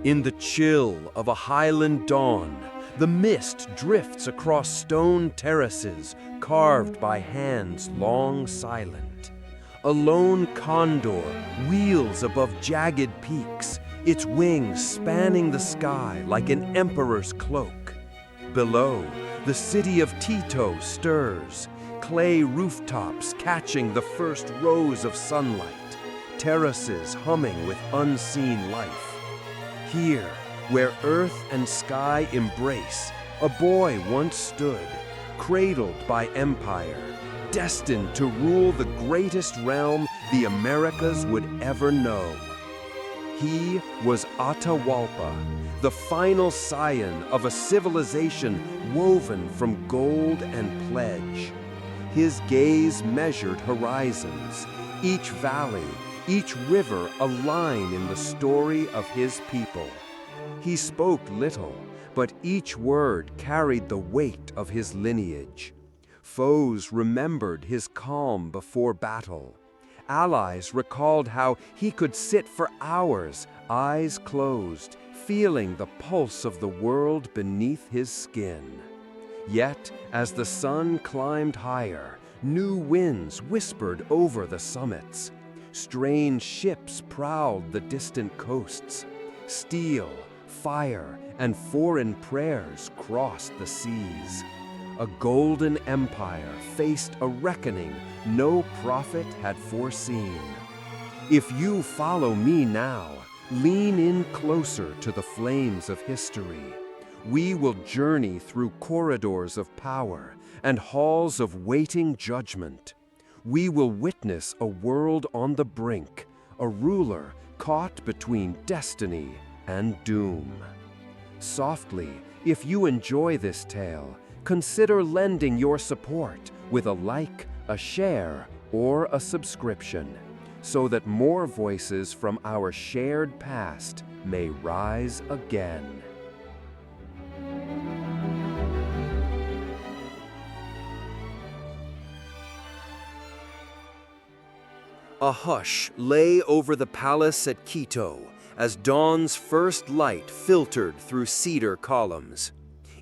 In the chill of a highland dawn, the mist drifts across stone terraces carved by hands long silent. A lone condor wheels above jagged peaks, its wings spanning the sky like an emperor's cloak. Below, the city of Tito stirs, clay rooftops catching the first rose of sunlight, terraces humming with unseen life. Here, where earth and sky embrace, a boy once stood, cradled by empire, destined to rule the greatest realm the Americas would ever know. He was Atahualpa, the final scion of a civilization woven from gold and pledge. His gaze measured horizons, each valley, each river a line in the story of his people. He spoke little, but each word carried the weight of his lineage. Foes remembered his calm before battle. Allies recalled how he could sit for hours, eyes closed, feeling the pulse of the world beneath his skin. Yet, as the sun climbed higher, new winds whispered over the summits. Strange ships prowled the distant coasts. Steel, fire, and foreign prayers crossed the seas. A golden empire faced a reckoning no prophet had foreseen. If you follow me now, lean in closer to the flames of history. We will journey through corridors of power and halls of waiting judgment. We will witness a world on the brink, a ruler caught between destiny and doom. Softly, if you enjoy this tale, consider lending your support with a like, a share, or a subscription, so that more voices from our shared past may rise again. A hush lay over the palace at Quito as dawn's first light filtered through cedar columns.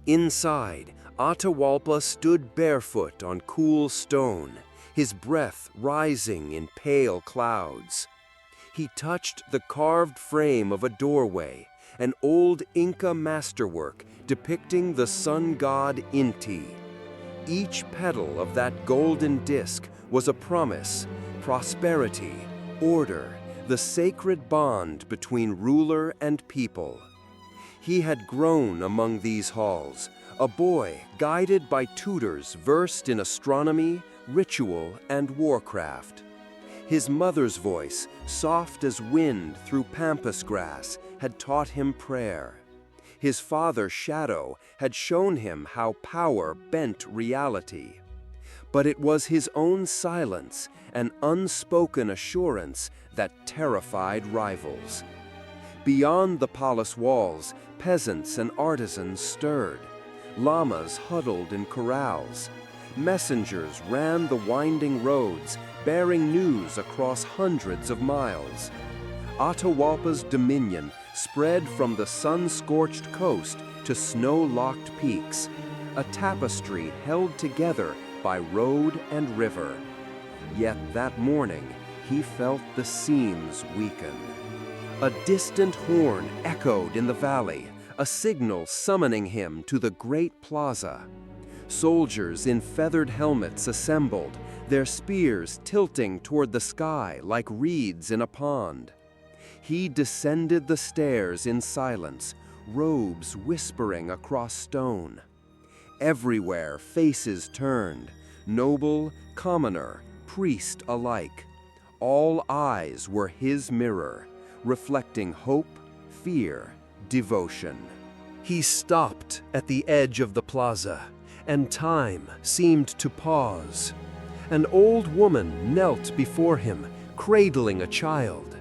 Inside, Atahualpa stood barefoot on cool stone, his breath rising in pale clouds. He touched the carved frame of a doorway, an old Inca masterwork depicting the sun god Inti. Each petal of that golden disc was a promise, prosperity, order, the sacred bond between ruler and people. He had grown among these halls, a boy guided by tutors versed in astronomy, ritual, and warcraft. His mother's voice, soft as wind through pampas grass, had taught him prayer. His father's shadow had shown him how power bent reality. But it was his own silence, an unspoken assurance that terrified rivals. Beyond the palace walls, peasants and artisans stirred. Llamas huddled in corrals. Messengers ran the winding roads, bearing news across hundreds of miles. Atahualpa's dominion spread from the sun-scorched coast to snow-locked peaks, a tapestry held together by road and river. Yet that morning, he felt the seams weaken. A distant horn echoed in the valley, a signal summoning him to the great plaza. Soldiers in feathered helmets assembled, their spears tilting toward the sky like reeds in a pond. He descended the stairs in silence, robes whispering across stone. Everywhere faces turned, noble, commoner, priest alike. All eyes were his mirror, reflecting hope, fear, devotion. He stopped at the edge of the plaza, and time seemed to pause. An old woman knelt before him, cradling a child.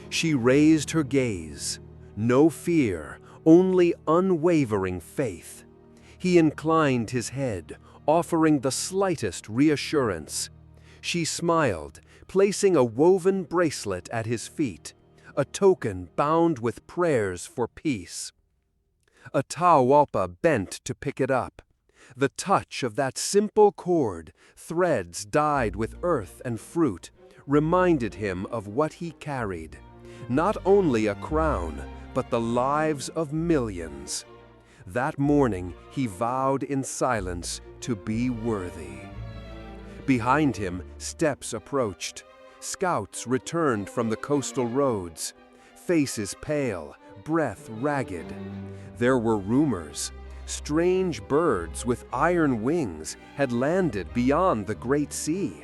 She raised her gaze. No fear, only unwavering faith. He inclined his head, offering the slightest reassurance. She smiled, placing a woven bracelet at his feet, a token bound with prayers for peace. Atahualpa bent to pick it up. The touch of that simple cord, threads dyed with earth and fruit, reminded him of what he carried. Not only a crown, but the lives of millions. That morning he vowed in silence to be worthy. Behind him, steps approached. Scouts returned from the coastal roads, faces pale, breath ragged. There were rumors. Strange birds with iron wings had landed beyond the Great Sea.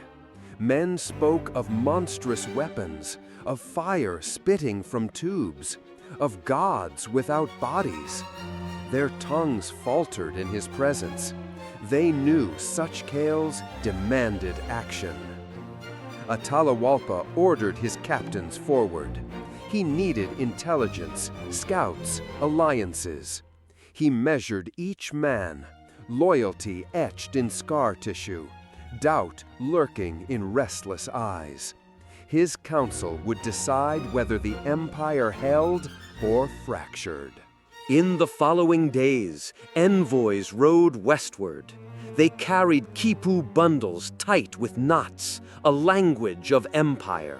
Men spoke of monstrous weapons, of fire spitting from tubes, of gods without bodies. Their tongues faltered in his presence. They knew such tales demanded action. Atahualpa ordered his captains forward. He needed intelligence, scouts, alliances. He measured each man, loyalty etched in scar tissue, doubt lurking in restless eyes. His council would decide whether the empire held or fractured. In the following days, envoys rode westward. They carried quipu bundles tight with knots, a language of empire.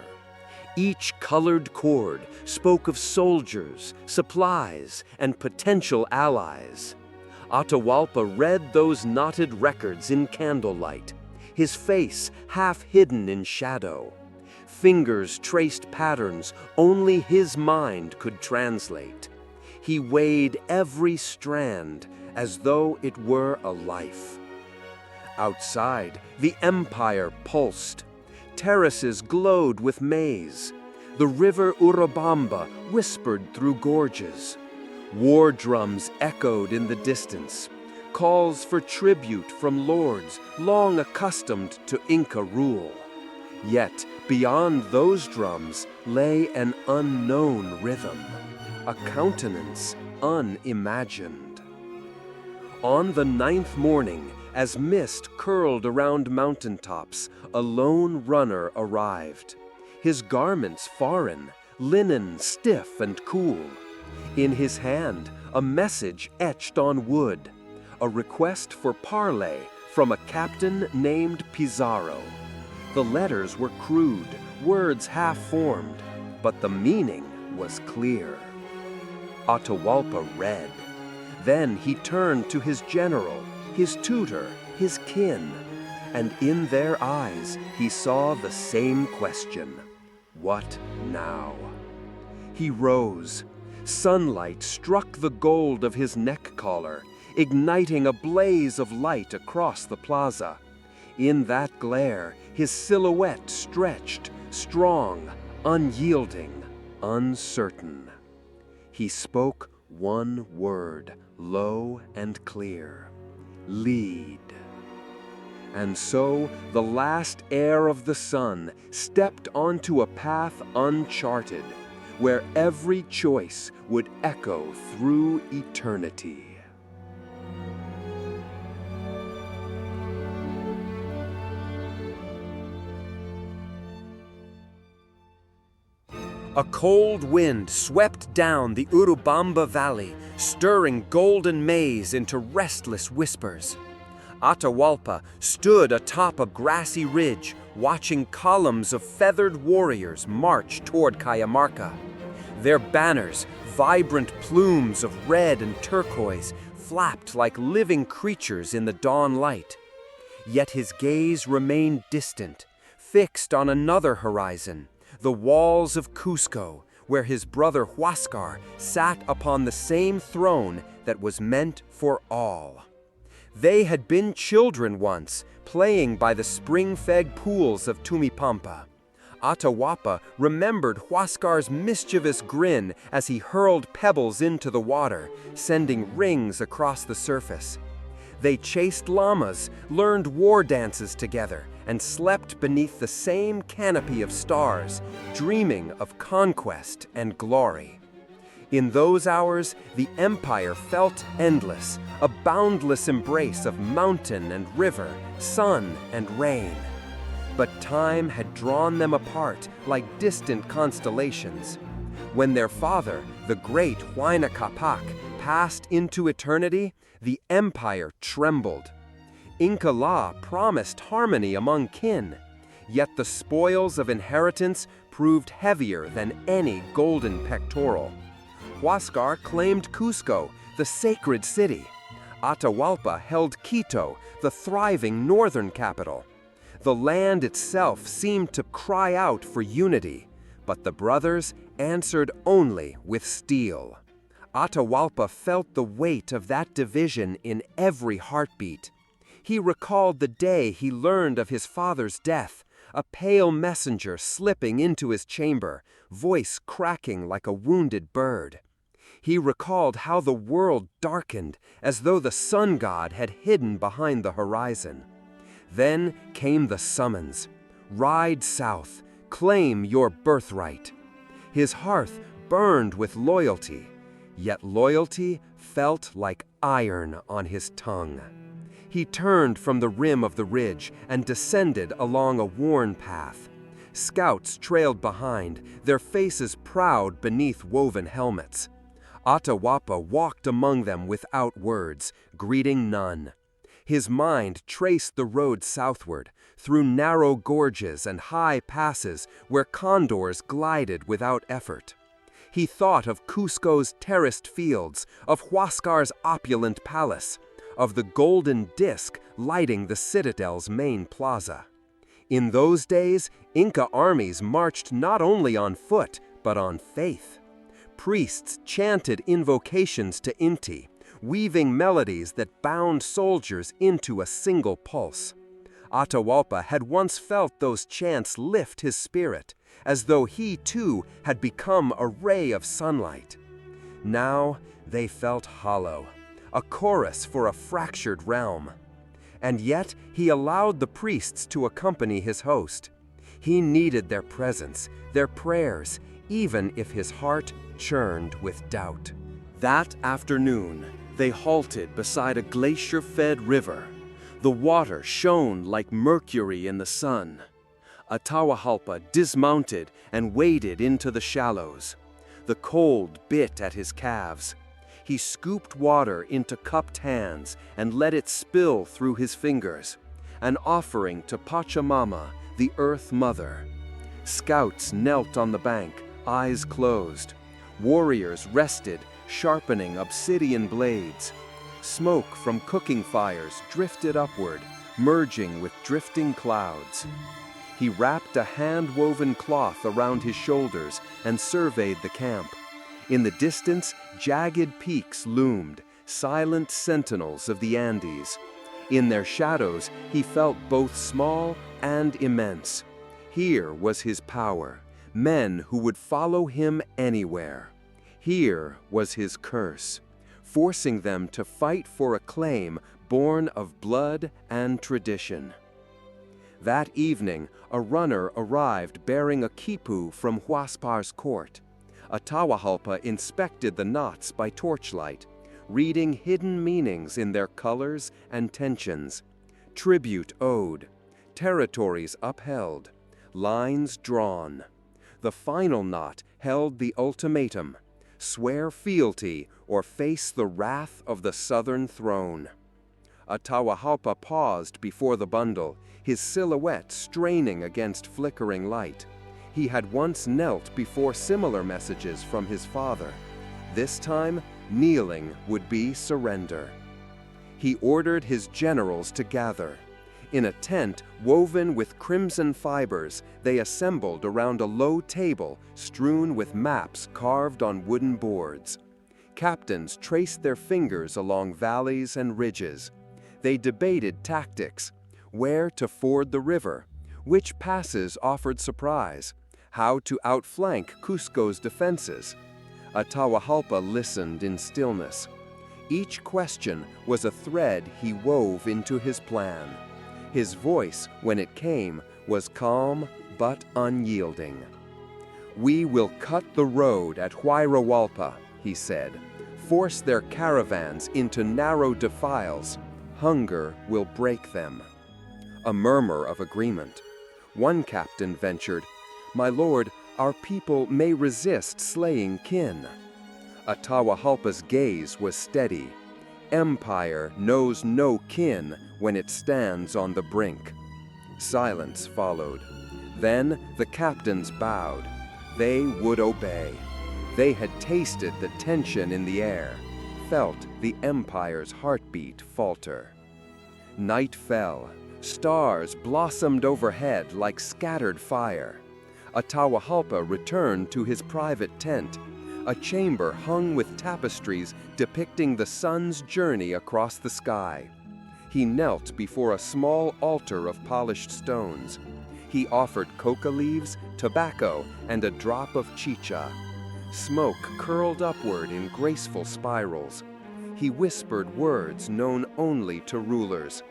Each colored cord spoke of soldiers, supplies, and potential allies. Atahualpa read those knotted records in candlelight, his face half hidden in shadow. Fingers traced patterns only his mind could translate. He weighed every strand as though it were a life. Outside, the empire pulsed. Terraces glowed with maize. The river Urubamba whispered through gorges. War drums echoed in the distance, calls for tribute from lords long accustomed to Inca rule. Yet, beyond those drums lay an unknown rhythm, a countenance unimagined. On the 9th morning, as mist curled around mountaintops, a lone runner arrived. His garments foreign, linen stiff and cool. In his hand, a message etched on wood, a request for parley from a captain named Pizarro. The letters were crude, words half-formed, but the meaning was clear. Atahualpa read. Then he turned to his general, his tutor, his kin, and in their eyes he saw the same question: what now? He rose. Sunlight struck the gold of his neck collar, igniting a blaze of light across the plaza. In that glare, his silhouette stretched, strong, unyielding, uncertain. He spoke one word, low and clear: lead. And so the last heir of the sun stepped onto a path uncharted, where every choice would echo through eternity. A cold wind swept down the Urubamba Valley, stirring golden maize into restless whispers. Atahualpa stood atop a grassy ridge, watching columns of feathered warriors march toward Cajamarca. Their banners, vibrant plumes of red and turquoise, flapped like living creatures in the dawn light. Yet his gaze remained distant, fixed on another horizon, the walls of Cusco, where his brother Huáscar sat upon the same throne that was meant for all. They had been children once, playing by the spring-fed pools of Tumipampa. Atahualpa remembered Huáscar's mischievous grin as he hurled pebbles into the water, sending rings across the surface. They chased llamas, learned war dances together, and slept beneath the same canopy of stars, dreaming of conquest and glory. In those hours, the empire felt endless, a boundless embrace of mountain and river, sun and rain. But time had drawn them apart like distant constellations. When their father, the great Huayna Capac, passed into eternity, the empire trembled. Inca law promised harmony among kin, yet the spoils of inheritance proved heavier than any golden pectoral. Huáscar claimed Cusco, the sacred city. Atahualpa held Quito, the thriving northern capital. The land itself seemed to cry out for unity, but the brothers answered only with steel. Atahualpa felt the weight of that division in every heartbeat. He recalled the day he learned of his father's death, a pale messenger slipping into his chamber, voice cracking like a wounded bird. He recalled how the world darkened as though the sun god had hidden behind the horizon. Then came the summons. Ride south, claim your birthright. His hearth burned with loyalty, yet loyalty felt like iron on his tongue. He turned from the rim of the ridge and descended along a worn path. Scouts trailed behind, their faces proud beneath woven helmets. Atahualpa walked among them without words, greeting none. His mind traced the road southward, through narrow gorges and high passes where condors glided without effort. He thought of Cusco's terraced fields, of Huáscar's opulent palace, of the golden disk lighting the citadel's main plaza. In those days, Inca armies marched not only on foot, but on faith. Priests chanted invocations to Inti, weaving melodies that bound soldiers into a single pulse. Atahualpa had once felt those chants lift his spirit, as though he too had become a ray of sunlight. Now they felt hollow, a chorus for a fractured realm. And yet he allowed the priests to accompany his host. He needed their presence, their prayers, even if his heart churned with doubt. That afternoon, they halted beside a glacier-fed river. The water shone like mercury in the sun. Atahualpa dismounted and waded into the shallows. The cold bit at his calves. He scooped water into cupped hands and let it spill through his fingers, an offering to Pachamama, the Earth Mother. Scouts knelt on the bank, eyes closed. Warriors rested, sharpening obsidian blades. Smoke from cooking fires drifted upward, merging with drifting clouds. He wrapped a hand-woven cloth around his shoulders and surveyed the camp. In the distance, jagged peaks loomed, silent sentinels of the Andes. In their shadows, he felt both small and immense. Here was his power, men who would follow him anywhere. Here was his curse, forcing them to fight for a claim born of blood and tradition. That evening, a runner arrived bearing a quipu from Huáscar's court. Atahualpa inspected the knots by torchlight, reading hidden meanings in their colors and tensions. Tribute owed, territories upheld, lines drawn. The final knot held the ultimatum: swear fealty or face the wrath of the southern throne. Atahualpa paused before the bundle, his silhouette straining against flickering light. He had once knelt before similar messages from his father. This time, kneeling would be surrender. He ordered his generals to gather. In a tent woven with crimson fibers, they assembled around a low table strewn with maps carved on wooden boards. Captains traced their fingers along valleys and ridges. They debated tactics, where to ford the river, which passes offered surprise, how to outflank Cusco's defenses. Atahualpa listened in stillness. Each question was a thread he wove into his plan. His voice, when it came, was calm but unyielding. "We will cut the road at Huayrahualpa," he said. "Force their caravans into narrow defiles. Hunger will break them." A murmur of agreement. One captain ventured, "My lord, our people may resist slaying kin. Atahualpa's gaze was steady. Empire knows no kin when it stands on the brink. Silence followed. Then the captains bowed. They would obey. They had tasted the tension in the air, felt the empire's heartbeat falter. Night fell. Stars blossomed overhead like scattered fire. Atahualpa returned to his private tent, a chamber hung with tapestries depicting the sun's journey across the sky. He knelt before a small altar of polished stones. He offered coca leaves, tobacco, and a drop of chicha. Smoke curled upward in graceful spirals. He whispered words known only to rulers.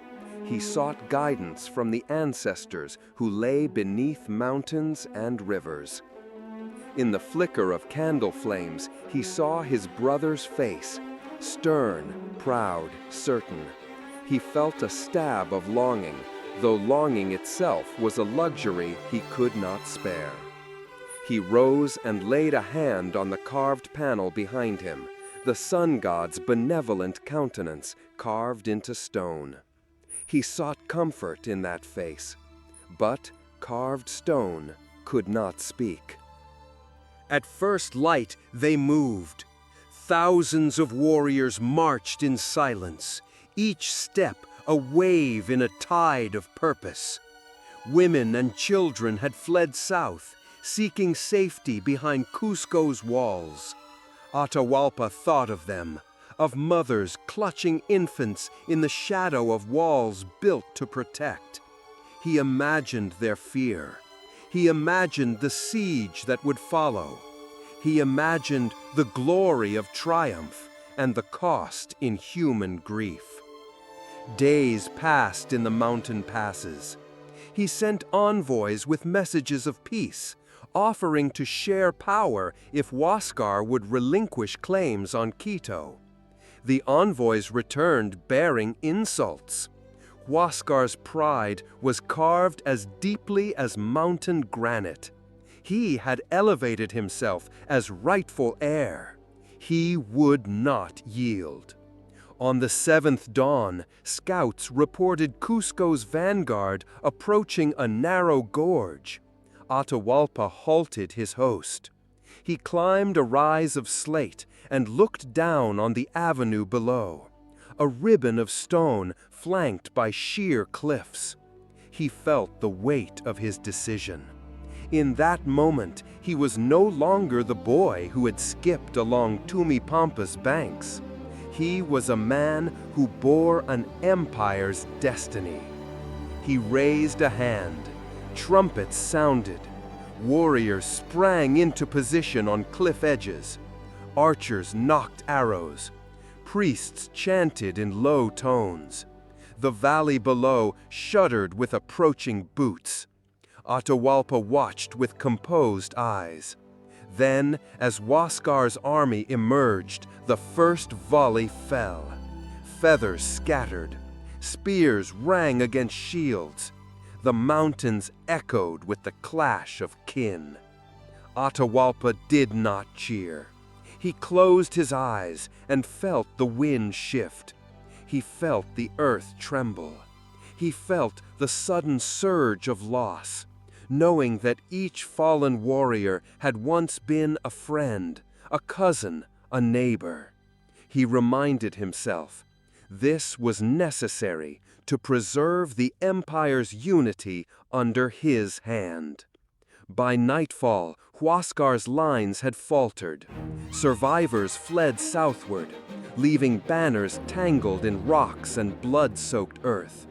He sought guidance from the ancestors who lay beneath mountains and rivers. In the flicker of candle flames, he saw his brother's face, stern, proud, certain. He felt a stab of longing, though longing itself was a luxury he could not spare. He rose and laid a hand on the carved panel behind him, the sun god's benevolent countenance carved into stone. He sought comfort in that face, but carved stone could not speak. At first light, they moved. Thousands of warriors marched in silence, each step a wave in a tide of purpose. Women and children had fled south, seeking safety behind Cusco's walls. Atahualpa thought of them, of mothers clutching infants in the shadow of walls built to protect. He imagined their fear. He imagined the siege that would follow. He imagined the glory of triumph and the cost in human grief. Days passed in the mountain passes. He sent envoys with messages of peace, offering to share power if Huáscar would relinquish claims on Quito. The envoys returned bearing insults. Huáscar's pride was carved as deeply as mountain granite. He had elevated himself as rightful heir. He would not yield. On the seventh dawn, scouts reported Cusco's vanguard approaching a narrow gorge. Atahualpa halted his host. He climbed a rise of slate and looked down on the avenue below, a ribbon of stone flanked by sheer cliffs. He felt the weight of his decision. In that moment, he was no longer the boy who had skipped along Tumipampa's banks. He was a man who bore an empire's destiny. He raised a hand. Trumpets sounded. Warriors sprang into position on cliff edges. Archers knocked arrows. Priests chanted in low tones. The valley below shuddered with approaching boots. Atahualpa watched with composed eyes. Then, as Huáscar's army emerged, the first volley fell. Feathers scattered. Spears rang against shields. The mountains echoed with the clash of kin. Atahualpa did not cheer. He closed his eyes and felt the wind shift. He felt the earth tremble. He felt the sudden surge of loss, knowing that each fallen warrior had once been a friend, a cousin, a neighbor. He reminded himself, this was necessary to preserve the empire's unity under his hand. By nightfall, Huáscar's lines had faltered. Survivors fled southward, leaving banners tangled in rocks and blood-soaked earth.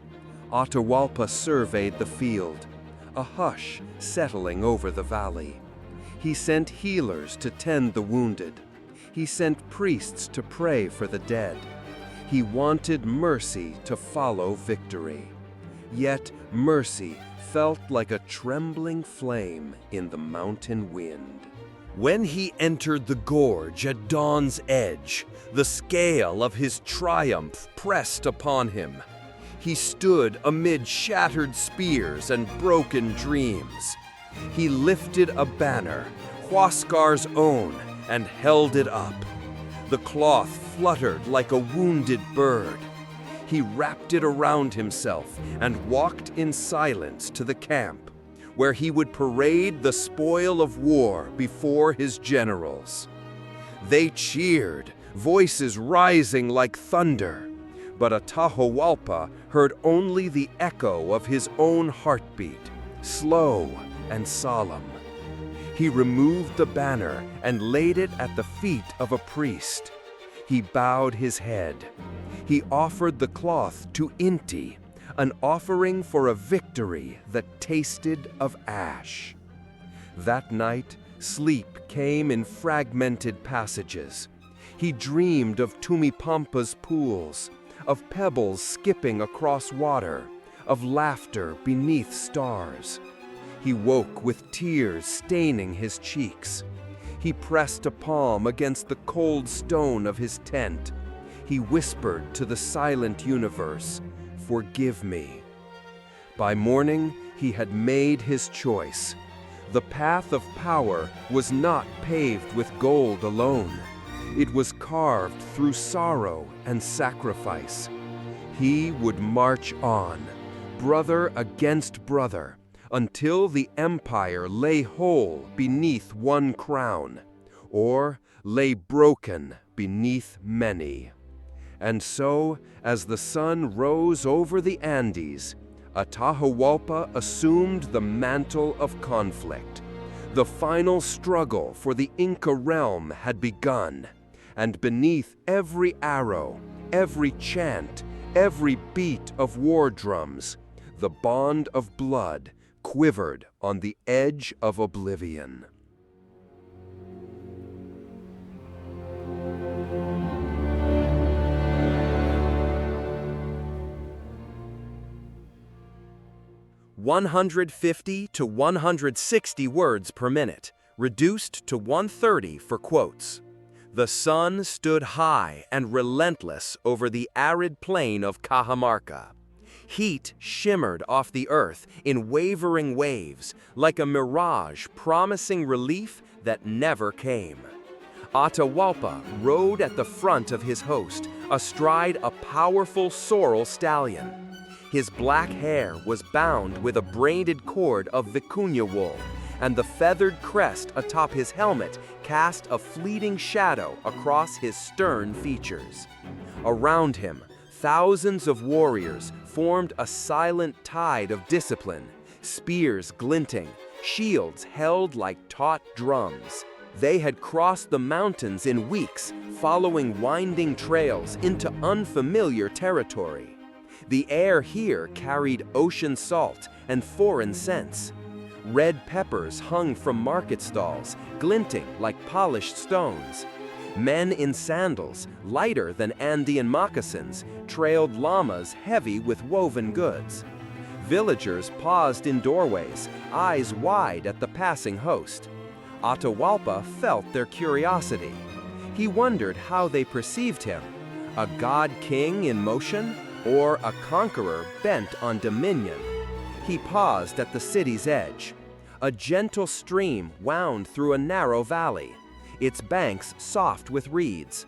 Atahualpa surveyed the field, a hush settling over the valley. He sent healers to tend the wounded. He sent priests to pray for the dead. He wanted mercy to follow victory. Yet mercy felt like a trembling flame in the mountain wind. When he entered the gorge at dawn's edge, the scale of his triumph pressed upon him. He stood amid shattered spears and broken dreams. He lifted a banner, Huascar's own, and held it up. The cloth fluttered like a wounded bird. He wrapped it around himself and walked in silence to the camp, where he would parade the spoil of war before his generals. They cheered, voices rising like thunder, but Atahualpa heard only the echo of his own heartbeat, slow and solemn. He removed the banner and laid it at the feet of a priest. He bowed his head. He offered the cloth to Inti, an offering for a victory that tasted of ash. That night, sleep came in fragmented passages. He dreamed of Tumipampa's pools, of pebbles skipping across water, of laughter beneath stars. He woke with tears staining his cheeks. He pressed a palm against the cold stone of his tent. He whispered to the silent universe, "Forgive me." By morning, he had made his choice. The path of power was not paved with gold alone. It was carved through sorrow and sacrifice. He would march on, brother against brother, until the empire lay whole beneath one crown, or lay broken beneath many. And so, as the sun rose over the Andes, Atahualpa assumed the mantle of conflict. The final struggle for the Inca realm had begun, and beneath every arrow, every chant, every beat of war drums, the bond of blood quivered on the edge of oblivion. "150 to 160 words per minute, reduced to 130 for quotes. The sun stood high and relentless over the arid plain of Cajamarca. Heat shimmered off the earth in wavering waves, like a mirage promising relief that never came. Atahualpa rode at the front of his host, astride a powerful sorrel stallion. His black hair was bound with a braided cord of vicuña wool, and the feathered crest atop his helmet cast a fleeting shadow across his stern features. Around him, thousands of warriors formed a silent tide of discipline, spears glinting, shields held like taut drums. They had crossed the mountains in weeks, following winding trails into unfamiliar territory. The air here carried ocean salt and foreign scents. Red peppers hung from market stalls, glinting like polished stones. Men in sandals, lighter than Andean moccasins, trailed llamas heavy with woven goods. Villagers paused in doorways, eyes wide at the passing host. Atahualpa felt their curiosity. He wondered how they perceived him, a god-king in motion or a conqueror bent on dominion. He paused at the city's edge. A gentle stream wound through a narrow valley, its banks soft with reeds.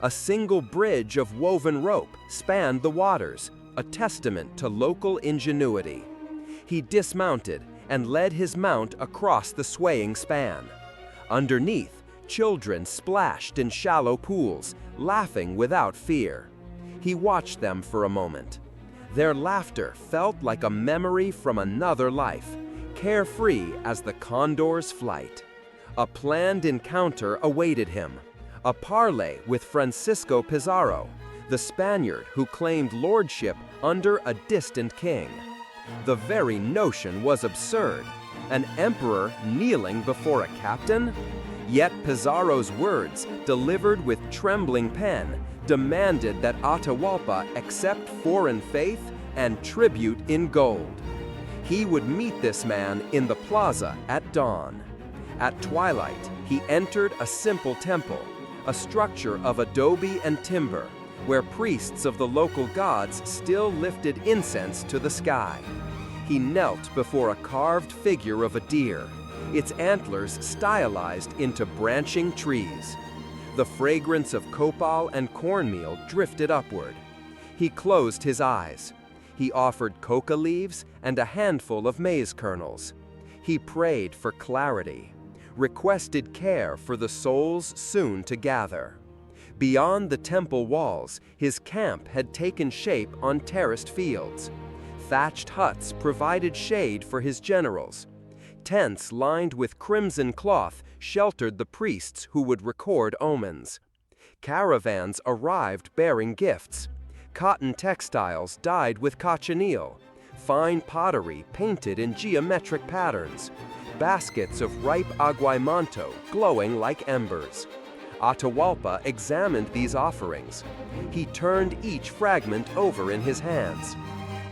A single bridge of woven rope spanned the waters, a testament to local ingenuity. He dismounted and led his mount across the swaying span. Underneath, children splashed in shallow pools, laughing without fear. He watched them for a moment. Their laughter felt like a memory from another life, carefree as the condor's flight. A planned encounter awaited him, a parley with Francisco Pizarro, the Spaniard who claimed lordship under a distant king. The very notion was absurd, an emperor kneeling before a captain? Yet Pizarro's words, delivered with trembling pen, demanded that Atahualpa accept foreign faith and tribute in gold. He would meet this man in the plaza at dawn. At twilight, he entered a simple temple, a structure of adobe and timber, where priests of the local gods still lifted incense to the sky. He knelt before a carved figure of a deer, its antlers stylized into branching trees. The fragrance of copal and cornmeal drifted upward. He closed his eyes. He offered coca leaves and a handful of maize kernels. He prayed for clarity, requested care for the souls soon to gather. Beyond the temple walls, his camp had taken shape on terraced fields. Thatched huts provided shade for his generals. Tents lined with crimson cloth sheltered the priests who would record omens. Caravans arrived bearing gifts. Cotton textiles dyed with cochineal. Fine pottery painted in geometric patterns. Baskets of ripe aguaimanto glowing like embers. Atahualpa examined these offerings. He turned each fragment over in his hands.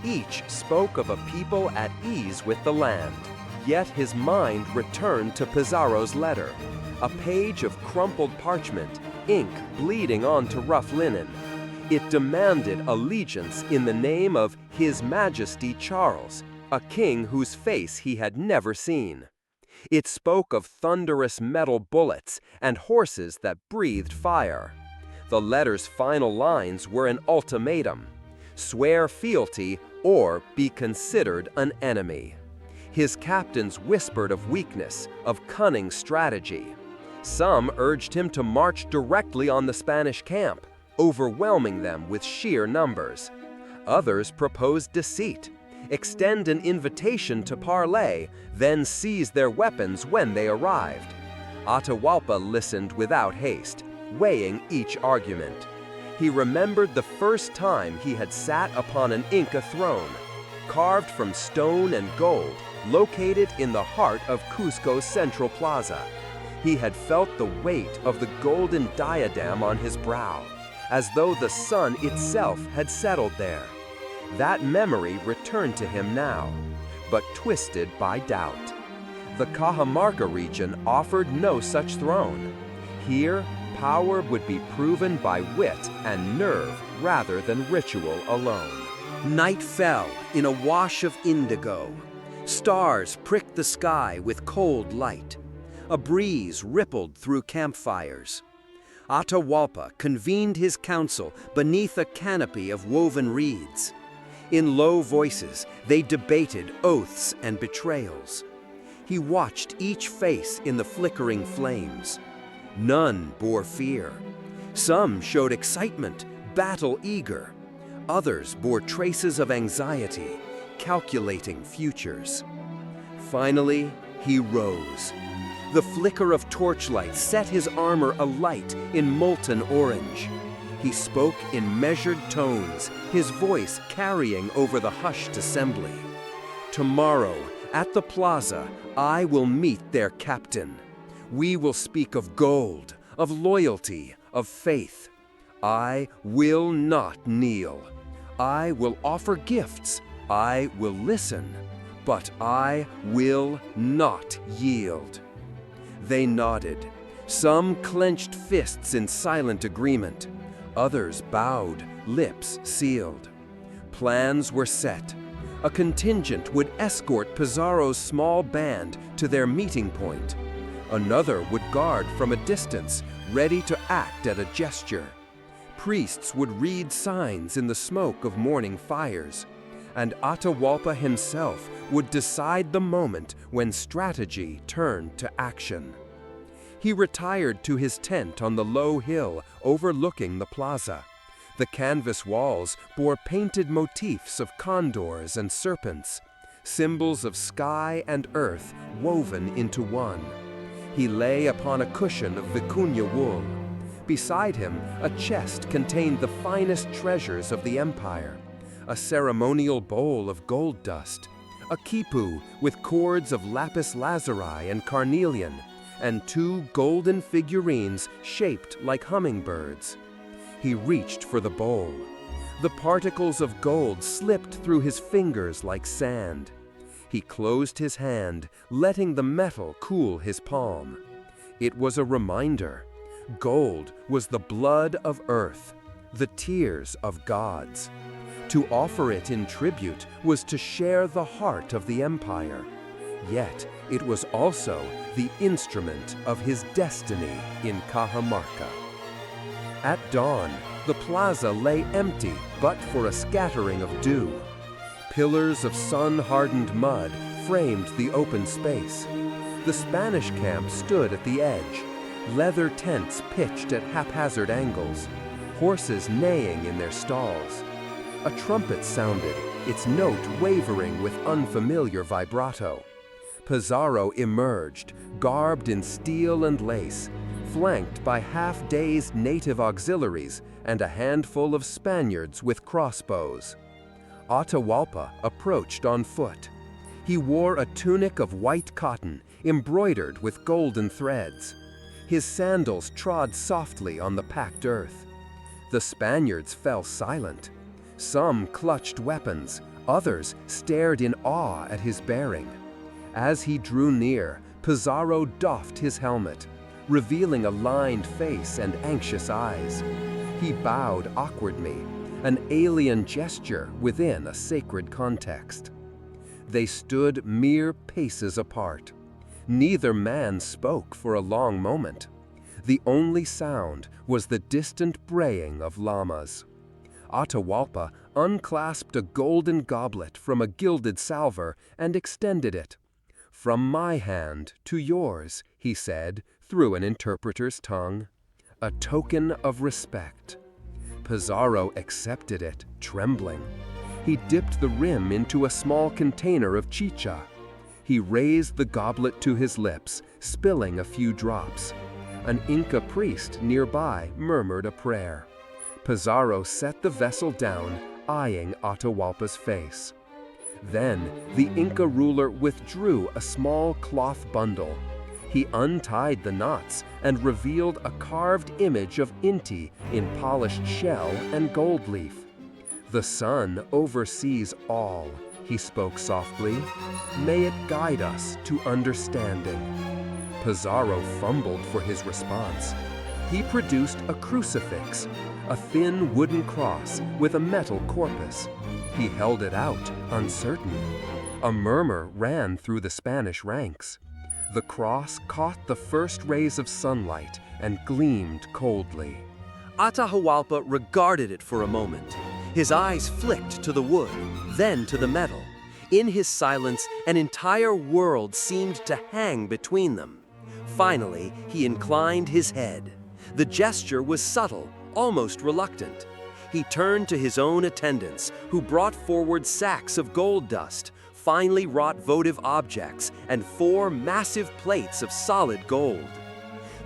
Each spoke of a people at ease with the land. Yet his mind returned to Pizarro's letter, a page of crumpled parchment, ink bleeding onto rough linen. It demanded allegiance in the name of His Majesty Charles, a king whose face he had never seen. It spoke of thunderous metal bullets and horses that breathed fire. The letter's final lines were an ultimatum: swear fealty or be considered an enemy. His captains whispered of weakness, of cunning strategy. Some urged him to march directly on the Spanish camp, overwhelming them with sheer numbers. Others proposed deceit, extend an invitation to parley, then seize their weapons when they arrived. Atahualpa listened without haste, weighing each argument. He remembered the first time he had sat upon an Inca throne, carved from stone and gold, located in the heart of Cusco's central plaza. He had felt the weight of the golden diadem on his brow, as though the sun itself had settled there. That memory returned to him now, but twisted by doubt. The Cajamarca region offered no such throne. Here, power would be proven by wit and nerve rather than ritual alone. Night fell in a wash of indigo. Stars pricked the sky with cold light. A breeze rippled through campfires. Atahualpa convened his council beneath a canopy of woven reeds. In low voices, they debated oaths and betrayals. He watched each face in the flickering flames. None bore fear. Some showed excitement, battle-eager. Others bore traces of anxiety, calculating futures. Finally, he rose. The flicker of torchlight set his armor alight in molten orange. He spoke in measured tones, his voice carrying over the hushed assembly. Tomorrow, at the plaza, I will meet their captain. We will speak of gold, of loyalty, of faith. I will not kneel. I will offer gifts. I will listen, but I will not yield. They nodded, some clenched fists in silent agreement. Others bowed, lips sealed. Plans were set. A contingent would escort Pizarro's small band to their meeting point. Another would guard from a distance, ready to act at a gesture. Priests would read signs in the smoke of morning fires. And Atahualpa himself would decide the moment when strategy turned to action. He retired to his tent on the low hill overlooking the plaza. The canvas walls bore painted motifs of condors and serpents, symbols of sky and earth woven into one. He lay upon a cushion of vicuña wool. Beside him, a chest contained the finest treasures of the empire. A ceremonial bowl of gold dust, a quipu with cords of lapis lazuli and carnelian, and 2 golden figurines shaped like hummingbirds. He reached for the bowl. The particles of gold slipped through his fingers like sand. He closed his hand, letting the metal cool his palm. It was a reminder. Gold was the blood of earth, the tears of gods. To offer it in tribute was to share the heart of the empire. Yet it was also the instrument of his destiny in Cajamarca. At dawn, the plaza lay empty but for a scattering of dew. Pillars of sun-hardened mud framed the open space. The Spanish camp stood at the edge, leather tents pitched at haphazard angles, horses neighing in their stalls. A trumpet sounded, its note wavering with unfamiliar vibrato. Pizarro emerged, garbed in steel and lace, flanked by half-dazed native auxiliaries and a handful of Spaniards with crossbows. Atahualpa approached on foot. He wore a tunic of white cotton, embroidered with golden threads. His sandals trod softly on the packed earth. The Spaniards fell silent. Some clutched weapons, others stared in awe at his bearing. As he drew near, Pizarro doffed his helmet, revealing a lined face and anxious eyes. He bowed awkwardly, an alien gesture within a sacred context. They stood mere paces apart. Neither man spoke for a long moment. The only sound was the distant braying of llamas. Atahualpa unclasped a golden goblet from a gilded salver and extended it. "From my hand to yours," he said, through an interpreter's tongue. "A token of respect." Pizarro accepted it, trembling. He dipped the rim into a small container of chicha. He raised the goblet to his lips, spilling a few drops. An Inca priest nearby murmured a prayer. Pizarro set the vessel down, eyeing Atahualpa's face. Then the Inca ruler withdrew a small cloth bundle. He untied the knots and revealed a carved image of Inti in polished shell and gold leaf. "The sun oversees all," he spoke softly. "May it guide us to understanding." Pizarro fumbled for his response. He produced a crucifix, a thin wooden cross with a metal corpus. He held it out, uncertain. A murmur ran through the Spanish ranks. The cross caught the first rays of sunlight and gleamed coldly. Atahualpa regarded it for a moment. His eyes flicked to the wood, then to the metal. In his silence, an entire world seemed to hang between them. Finally, he inclined his head. The gesture was subtle, almost reluctant. He turned to his own attendants, who brought forward sacks of gold dust, finely wrought votive objects, and 4 massive plates of solid gold.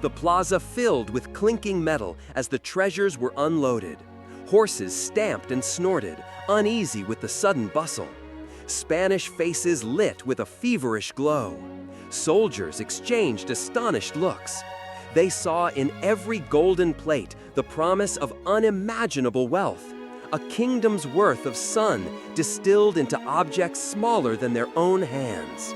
The plaza filled with clinking metal as the treasures were unloaded. Horses stamped and snorted, uneasy with the sudden bustle. Spanish faces lit with a feverish glow. Soldiers exchanged astonished looks. They saw in every golden plate the promise of unimaginable wealth, a kingdom's worth of sun distilled into objects smaller than their own hands.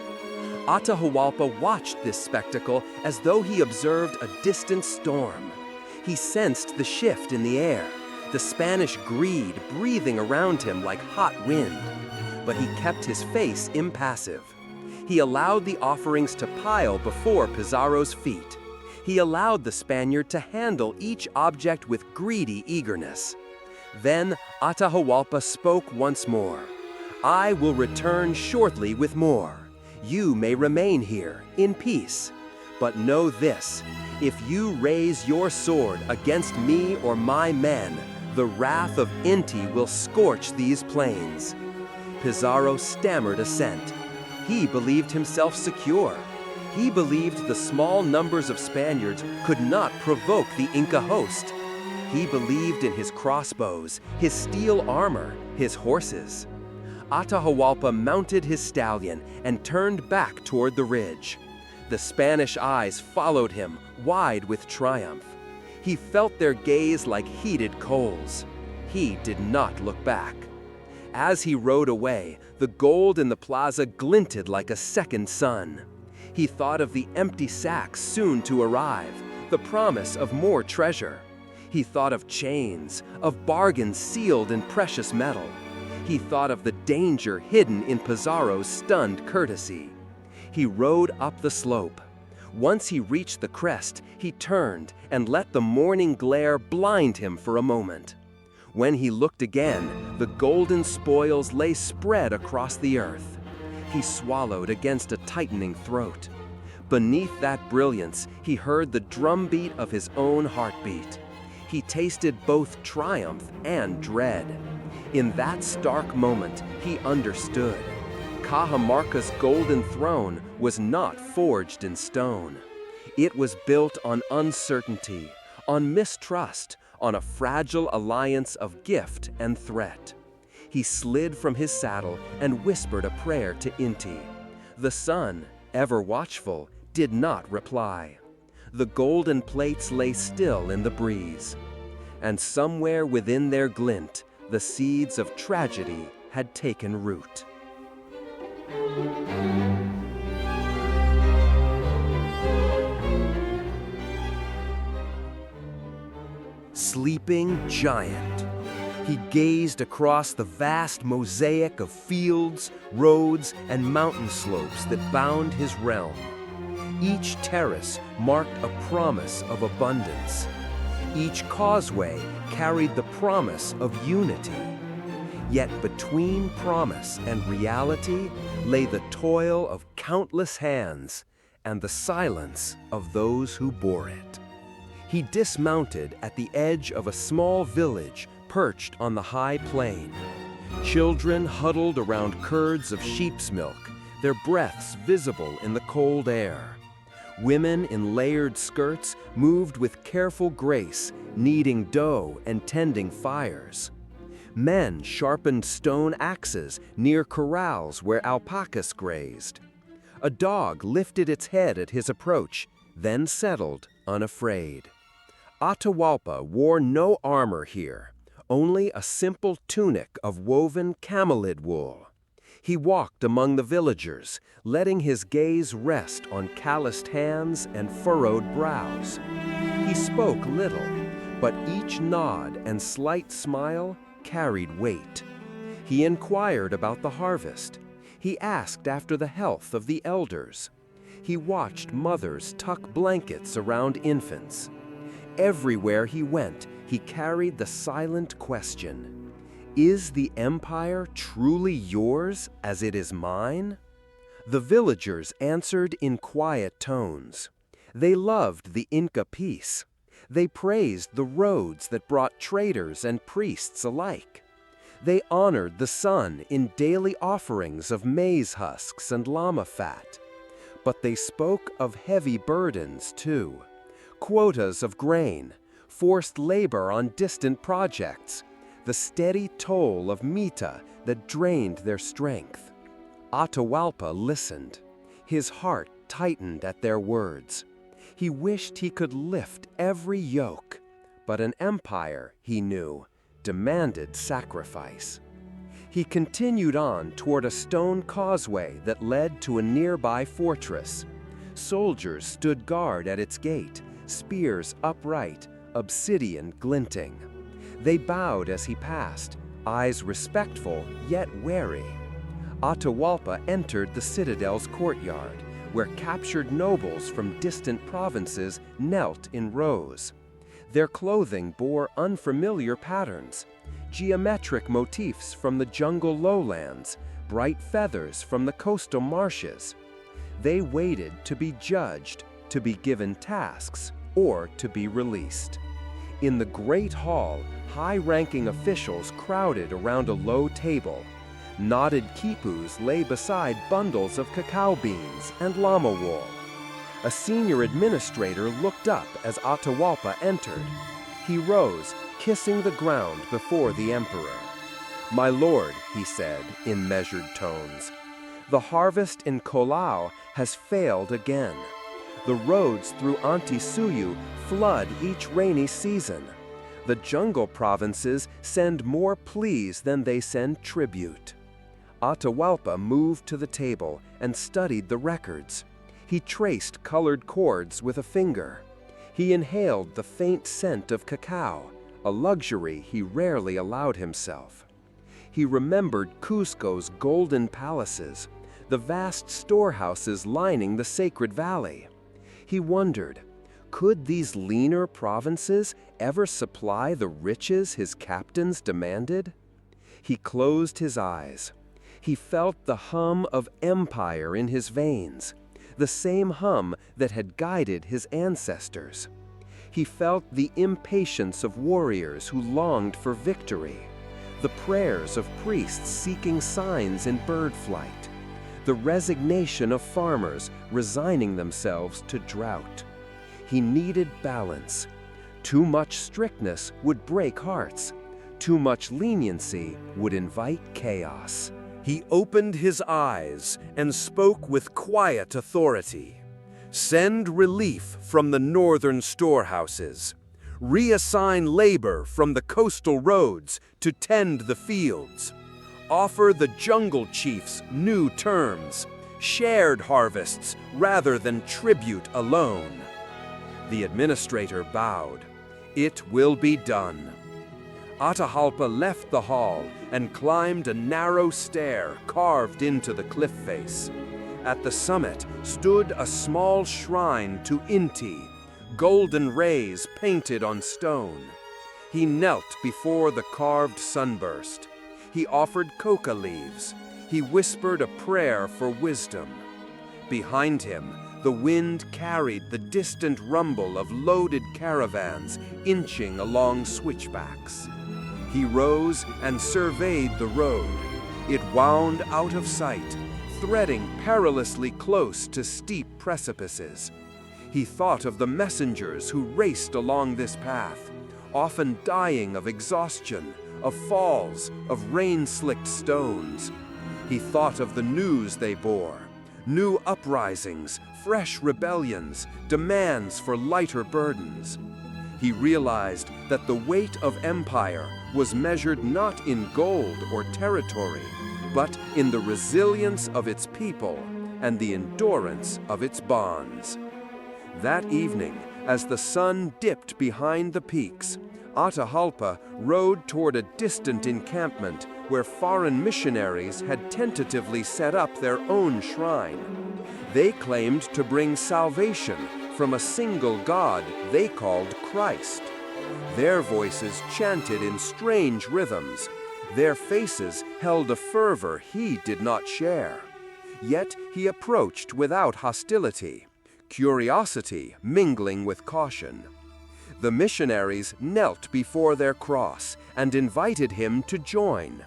Atahualpa watched this spectacle as though he observed a distant storm. He sensed the shift in the air, the Spanish greed breathing around him like hot wind. But he kept his face impassive. He allowed the offerings to pile before Pizarro's feet. He allowed the Spaniard to handle each object with greedy eagerness. Then Atahualpa spoke once more. "I will return shortly with more. You may remain here in peace. But know this, if you raise your sword against me or my men, the wrath of Inti will scorch these plains." Pizarro stammered assent. He believed himself secure. He believed the small numbers of Spaniards could not provoke the Inca host. He believed in his crossbows, his steel armor, his horses. Atahualpa mounted his stallion and turned back toward the ridge. The Spanish eyes followed him, wide with triumph. He felt their gaze like heated coals. He did not look back. As he rode away, the gold in the plaza glinted like a second sun. He thought of the empty sacks soon to arrive, the promise of more treasure. He thought of chains, of bargains sealed in precious metal. He thought of the danger hidden in Pizarro's stunned courtesy. He rode up the slope. Once he reached the crest, he turned and let the morning glare blind him for a moment. When he looked again, the golden spoils lay spread across the earth. He swallowed against a tightening throat. Beneath that brilliance, he heard the drumbeat of his own heartbeat. He tasted both triumph and dread. In that stark moment, he understood. Cajamarca's golden throne was not forged in stone. It was built on uncertainty, on mistrust, on a fragile alliance of gift and threat. He slid from his saddle and whispered a prayer to Inti. The sun, ever watchful, did not reply. The golden plates lay still in the breeze. And somewhere within their glint, the seeds of tragedy had taken root. Sleeping giant. He gazed across the vast mosaic of fields, roads, and mountain slopes that bound his realm. Each terrace marked a promise of abundance. Each causeway carried the promise of unity. Yet between promise and reality lay the toil of countless hands and the silence of those who bore it. He dismounted at the edge of a small village perched on the high plain. Children huddled around curds of sheep's milk, their breaths visible in the cold air. Women in layered skirts moved with careful grace, kneading dough and tending fires. Men sharpened stone axes near corrals where alpacas grazed. A dog lifted its head at his approach, then settled, unafraid. Atahualpa wore no armor here, only a simple tunic of woven camelid wool. He walked among the villagers, letting his gaze rest on calloused hands and furrowed brows. He spoke little, but each nod and slight smile carried weight. He inquired about the harvest. He asked after the health of the elders. He watched mothers tuck blankets around infants. Everywhere he went, he carried the silent question: is the empire truly yours as it is mine? The villagers answered in quiet tones. They loved the Inca peace. They praised the roads that brought traders and priests alike. They honored the sun in daily offerings of maize husks and llama fat. But they spoke of heavy burdens too. Quotas of grain, forced labor on distant projects, the steady toll of mita that drained their strength. Atahualpa listened. His heart tightened at their words. He wished he could lift every yoke, but an empire, he knew, demanded sacrifice. He continued on toward a stone causeway that led to a nearby fortress. Soldiers stood guard at its gate, spears upright, obsidian glinting. They bowed as he passed, eyes respectful yet wary. Atahualpa entered the citadel's courtyard, where captured nobles from distant provinces knelt in rows. Their clothing bore unfamiliar patterns, geometric motifs from the jungle lowlands, bright feathers from the coastal marshes. They waited to be judged, to be given tasks, or to be released. In the great hall, high-ranking officials crowded around a low table. Knotted quipus lay beside bundles of cacao beans and llama wool. A senior administrator looked up as Atahualpa entered. He rose, kissing the ground before the emperor. "My lord," he said in measured tones, "the harvest in Collao has failed again. The roads through Antisuyu flood each rainy season. The jungle provinces send more pleas than they send tribute." Atahualpa moved to the table and studied the records. He traced colored chords with a finger. He inhaled the faint scent of cacao, a luxury he rarely allowed himself. He remembered Cusco's golden palaces, the vast storehouses lining the sacred valley. He wondered, could these leaner provinces ever supply the riches his captains demanded? He closed his eyes. He felt the hum of empire in his veins, the same hum that had guided his ancestors. He felt the impatience of warriors who longed for victory, the prayers of priests seeking signs in bird flight, the resignation of farmers resigning themselves to drought. He needed balance. Too much strictness would break hearts. Too much leniency would invite chaos. He opened his eyes and spoke with quiet authority. Send relief from the northern storehouses. Reassign labor from the coastal roads to tend the fields. Offer the jungle chiefs new terms, shared harvests rather than tribute alone. The administrator bowed. It will be done. Atahualpa left the hall and climbed a narrow stair carved into the cliff face. At the summit stood a small shrine to Inti, golden rays painted on stone. He knelt before the carved sunburst. He offered coca leaves. He whispered a prayer for wisdom. Behind him, the wind carried the distant rumble of loaded caravans inching along switchbacks. He rose and surveyed the road. It wound out of sight, threading perilously close to steep precipices. He thought of the messengers who raced along this path, often dying of exhaustion, of falls, of rain-slicked stones. He thought of the news they bore, new uprisings, fresh rebellions, demands for lighter burdens. He realized that the weight of empire was measured not in gold or territory, but in the resilience of its people and the endurance of its bonds. That evening, as the sun dipped behind the peaks, Atahualpa rode toward a distant encampment where foreign missionaries had tentatively set up their own shrine. They claimed to bring salvation from a single God they called Christ. Their voices chanted in strange rhythms. Their faces held a fervor he did not share. Yet he approached without hostility, curiosity mingling with caution. The missionaries knelt before their cross and invited him to join.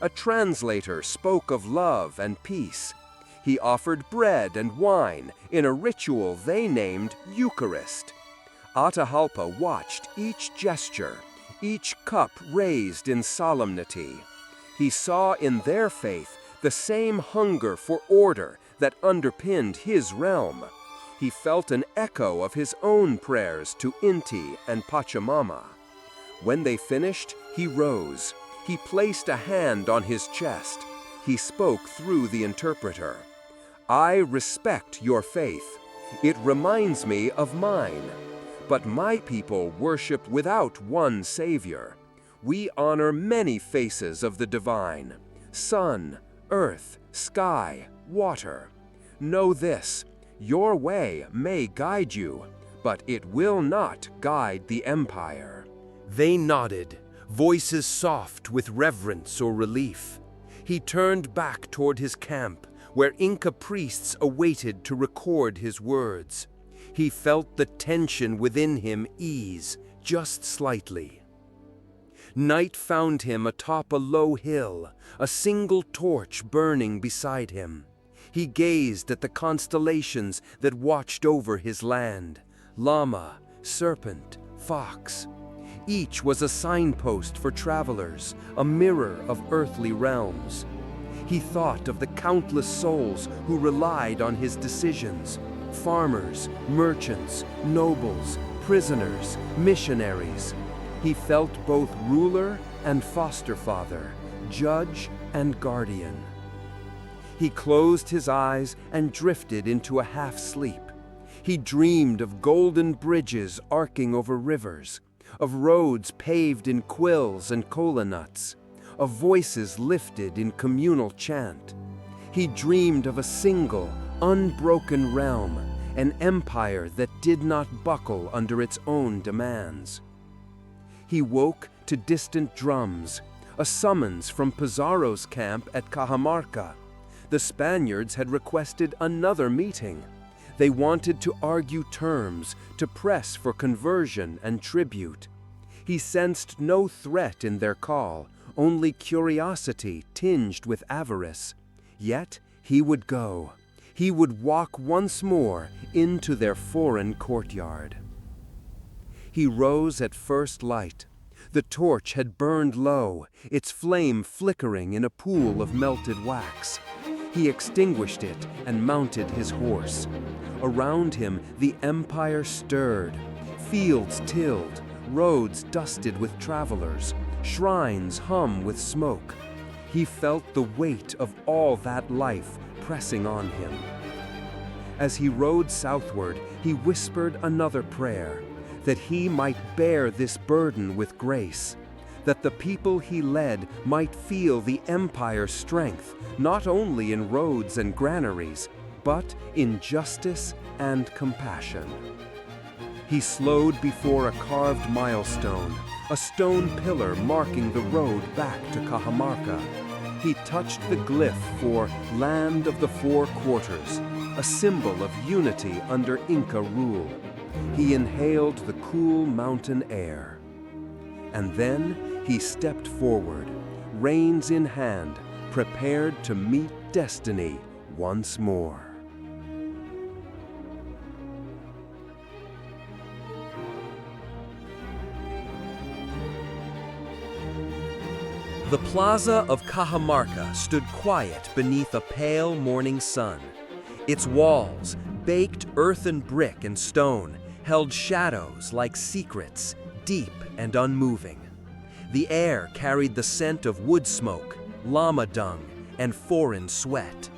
A translator spoke of love and peace. He offered bread and wine in a ritual they named Eucharist. Atahualpa watched each gesture, each cup raised in solemnity. He saw in their faith the same hunger for order that underpinned his realm. He felt an echo of his own prayers to Inti and Pachamama. When they finished, he rose. He placed a hand on his chest. He spoke through the interpreter. I respect your faith. It reminds me of mine. But my people worship without one Savior. We honor many faces of the divine: sun, earth, sky, water. Know this, your way may guide you, but it will not guide the empire. They nodded, voices soft with reverence or relief. He turned back toward his camp, where Inca priests awaited to record his words. He felt the tension within him ease, just slightly. Night found him atop a low hill, a single torch burning beside him. He gazed at the constellations that watched over his land: llama, serpent, fox. Each was a signpost for travelers, a mirror of earthly realms. He thought of the countless souls who relied on his decisions: farmers, merchants, nobles, prisoners, missionaries. He felt both ruler and foster father, judge and guardian. He closed his eyes and drifted into a half-sleep. He dreamed of golden bridges arcing over rivers, of roads paved in quills and kola nuts, of voices lifted in communal chant. He dreamed of a single, unbroken realm, an empire that did not buckle under its own demands. He woke to distant drums, a summons from Pizarro's camp at Cajamarca. The Spaniards had requested another meeting. They wanted to argue terms, to press for conversion and tribute. He sensed no threat in their call, only curiosity tinged with avarice. Yet he would go. He would walk once more into their foreign courtyard. He rose at first light. The torch had burned low, its flame flickering in a pool of melted wax. He extinguished it and mounted his horse. Around him, the empire stirred. Fields tilled, roads dusted with travelers, shrines hum with smoke. He felt the weight of all that life pressing on him. As he rode southward, he whispered another prayer, that he might bear this burden with grace, that the people he led might feel the empire's strength, not only in roads and granaries, but in justice and compassion. He slowed before a carved milestone, a stone pillar marking the road back to Cajamarca. He touched the glyph for Land of the Four Quarters, a symbol of unity under Inca rule. He inhaled the cool mountain air. And then he stepped forward, reins in hand, prepared to meet destiny once more. The plaza of Cajamarca stood quiet beneath a pale morning sun. Its walls, baked earthen brick and stone, held shadows like secrets, deep and unmoving. The air carried the scent of wood smoke, llama dung, and foreign sweat.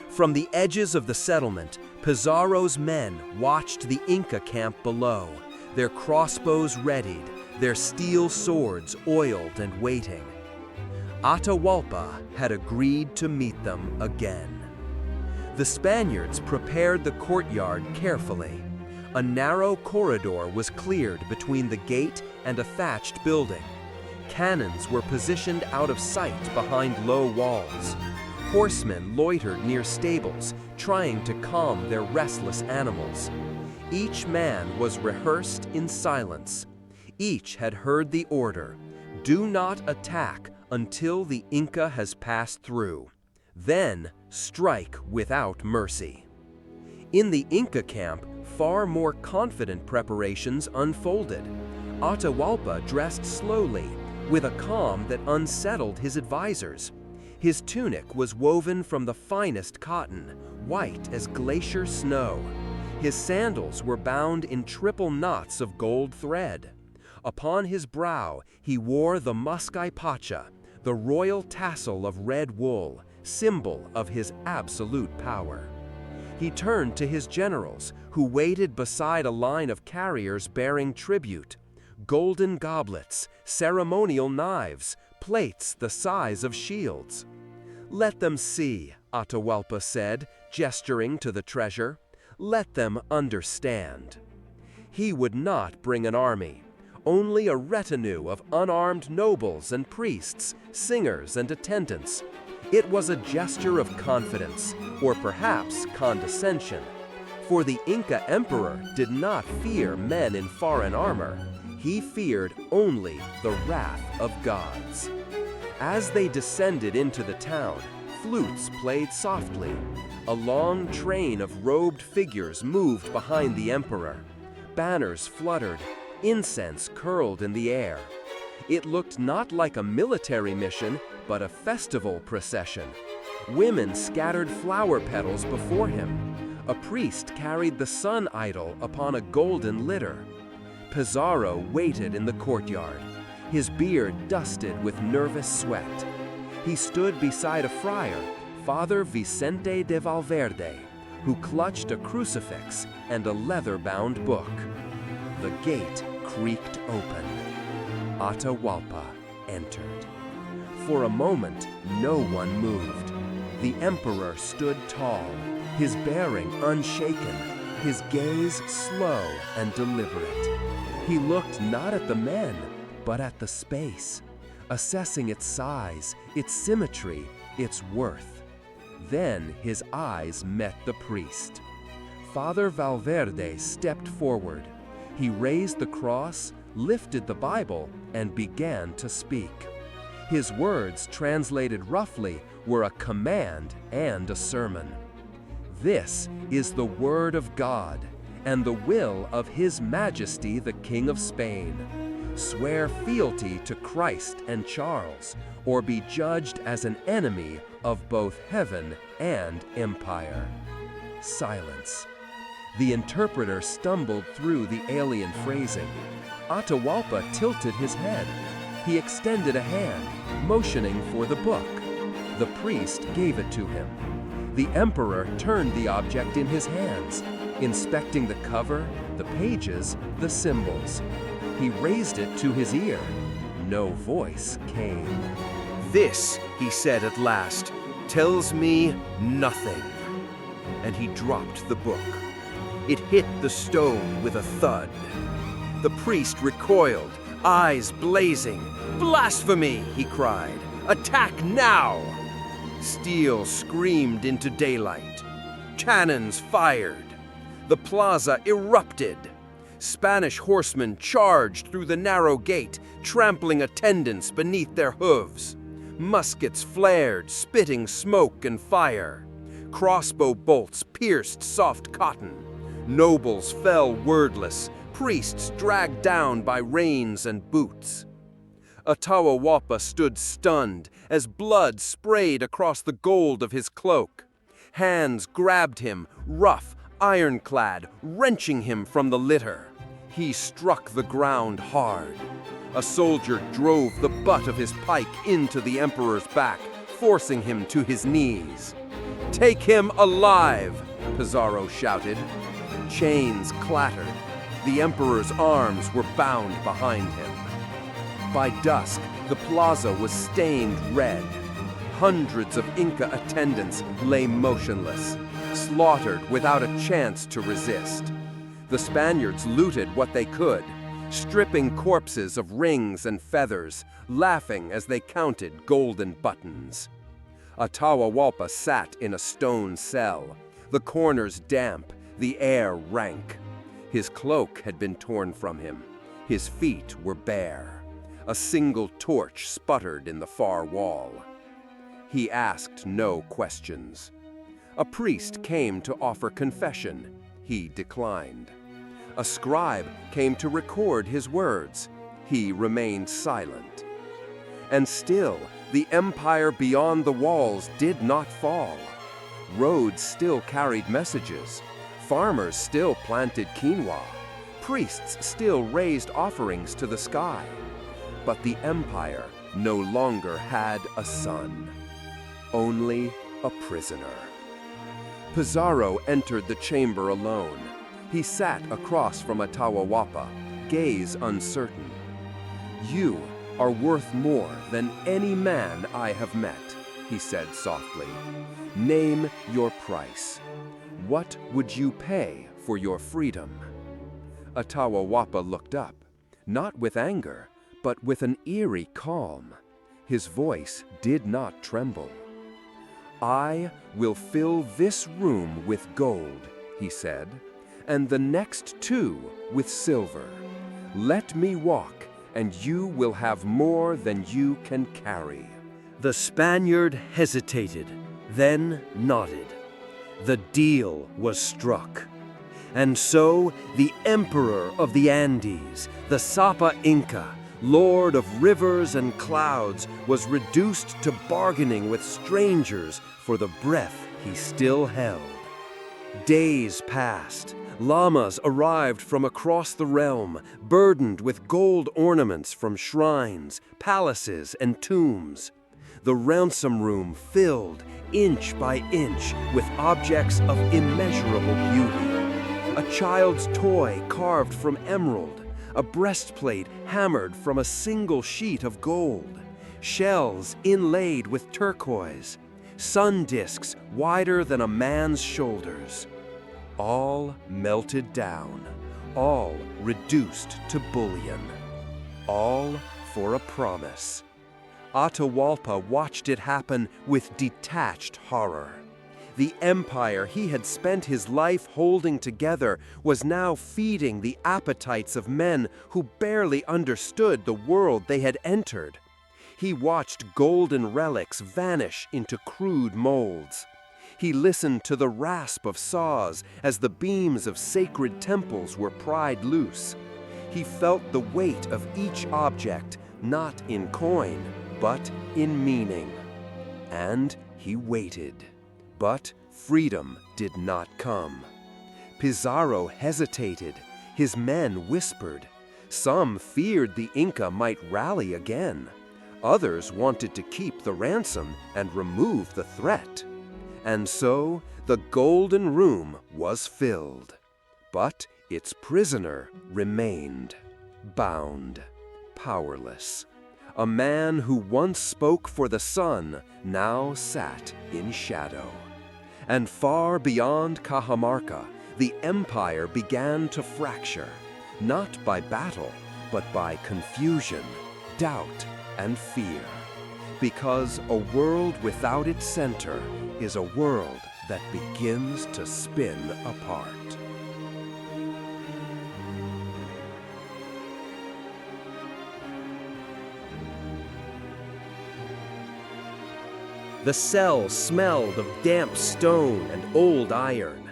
From the edges of the settlement, Pizarro's men watched the Inca camp below, their crossbows readied, their steel swords oiled and waiting. Atahualpa had agreed to meet them again. The Spaniards prepared the courtyard carefully. A narrow corridor was cleared between the gate and a thatched building. Cannons were positioned out of sight behind low walls. Horsemen loitered near stables, trying to calm their restless animals. Each man was rehearsed in silence. Each had heard the order, "Do not attack until the Inca has passed through. Then strike without mercy." In the Inca camp, far more confident preparations unfolded. Atahualpa dressed slowly, with a calm that unsettled his advisors. His tunic was woven from the finest cotton, white as glacier snow. His sandals were bound in triple knots of gold thread. Upon his brow he wore the muskai pacha, the royal tassel of red wool, symbol of his absolute power. He turned to his generals, who waited beside a line of carriers bearing tribute, golden goblets, ceremonial knives, plates the size of shields. "Let them see," Atahualpa said, gesturing to the treasure. "Let them understand." He would not bring an army, only a retinue of unarmed nobles and priests, singers and attendants. It was a gesture of confidence, or perhaps condescension. For the Inca emperor did not fear men in foreign armor. He feared only the wrath of gods. As they descended into the town, flutes played softly. A long train of robed figures moved behind the emperor. Banners fluttered, incense curled in the air. It looked not like a military mission, but a festival procession. Women scattered flower petals before him. A priest carried the sun idol upon a golden litter. Pizarro waited in the courtyard, his beard dusted with nervous sweat. He stood beside a friar, Father Vicente de Valverde, who clutched a crucifix and a leather-bound book. The gate creaked open. Atahualpa entered. For a moment, no one moved. The emperor stood tall, his bearing unshaken, his gaze slow and deliberate. He looked not at the men, but at the space, assessing its size, its symmetry, its worth. Then his eyes met the priest. Father Valverde stepped forward. He raised the cross, lifted the Bible, and began to speak. His words, translated roughly, were a command and a sermon. This is the word of God and the will of His Majesty the King of Spain. Swear fealty to Christ and Charles, or be judged as an enemy of both heaven and empire. Silence. The interpreter stumbled through the alien phrasing. Atahualpa tilted his head. He extended a hand, motioning for the book. The priest gave it to him. The emperor turned the object in his hands, inspecting the cover, the pages, the symbols. He raised it to his ear. No voice came. "This," he said at last, "tells me nothing." And he dropped the book. It hit the stone with a thud. The priest recoiled, eyes blazing. "Blasphemy!" he cried. "Attack now!" Steel screamed into daylight. Cannons fired. The plaza erupted. Spanish horsemen charged through the narrow gate, trampling attendants beneath their hooves. Muskets flared, spitting smoke and fire. Crossbow bolts pierced soft cotton. Nobles fell wordless, priests dragged down by reins and boots. Atahualpa stood stunned as blood sprayed across the gold of his cloak. Hands grabbed him, rough, ironclad, wrenching him from the litter. He struck the ground hard. A soldier drove the butt of his pike into the emperor's back, forcing him to his knees. "Take him alive!" Pizarro shouted. Chains clattered. The emperor's arms were bound behind him. By dusk, the plaza was stained red. Hundreds of Inca attendants lay motionless, slaughtered without a chance to resist. The Spaniards looted what they could, stripping corpses of rings and feathers, laughing as they counted golden buttons. Atahualpa sat in a stone cell, the corners damp, the air rank. His cloak had been torn from him. His feet were bare. A single torch sputtered in the far wall. He asked no questions. A priest came to offer confession. He declined. A scribe came to record his words. He remained silent. And still, the empire beyond the walls did not fall. Roads still carried messages. Farmers still planted quinoa. Priests still raised offerings to the sky. But the empire no longer had a son, only a prisoner. Pizarro entered the chamber alone. He sat across from Atahualpa, gaze uncertain. "You are worth more than any man I have met," he said softly. "Name your price. What would you pay for your freedom?" Atahualpa looked up, not with anger, but with an eerie calm. His voice did not tremble. "I will fill this room with gold," he said, "and the next two with silver. Let me walk, and you will have more than you can carry." The Spaniard hesitated, then nodded. The deal was struck. And so the Emperor of the Andes, the Sapa Inca, Lord of rivers and clouds, was reduced to bargaining with strangers for the breath he still held. Days passed. Lamas arrived from across the realm, burdened with gold ornaments from shrines, palaces, and tombs. The ransom room filled, inch by inch, with objects of immeasurable beauty. A child's toy carved from emerald, a breastplate hammered from a single sheet of gold, shells inlaid with turquoise, sun discs wider than a man's shoulders. All melted down, all reduced to bullion, all for a promise. Atahualpa watched it happen with detached horror. The empire he had spent his life holding together was now feeding the appetites of men who barely understood the world they had entered. He watched golden relics vanish into crude molds. He listened to the rasp of saws as the beams of sacred temples were pried loose. He felt the weight of each object, not in coin, but in meaning. And he waited. But freedom did not come. Pizarro hesitated. His men whispered. Some feared the Inca might rally again. Others wanted to keep the ransom and remove the threat. And so the golden room was filled. But its prisoner remained, bound, powerless. A man who once spoke for the sun now sat in shadow. And far beyond Cajamarca, the empire began to fracture, not by battle, but by confusion, doubt, and fear. Because a world without its center is a world that begins to spin apart. The cell smelled of damp stone and old iron.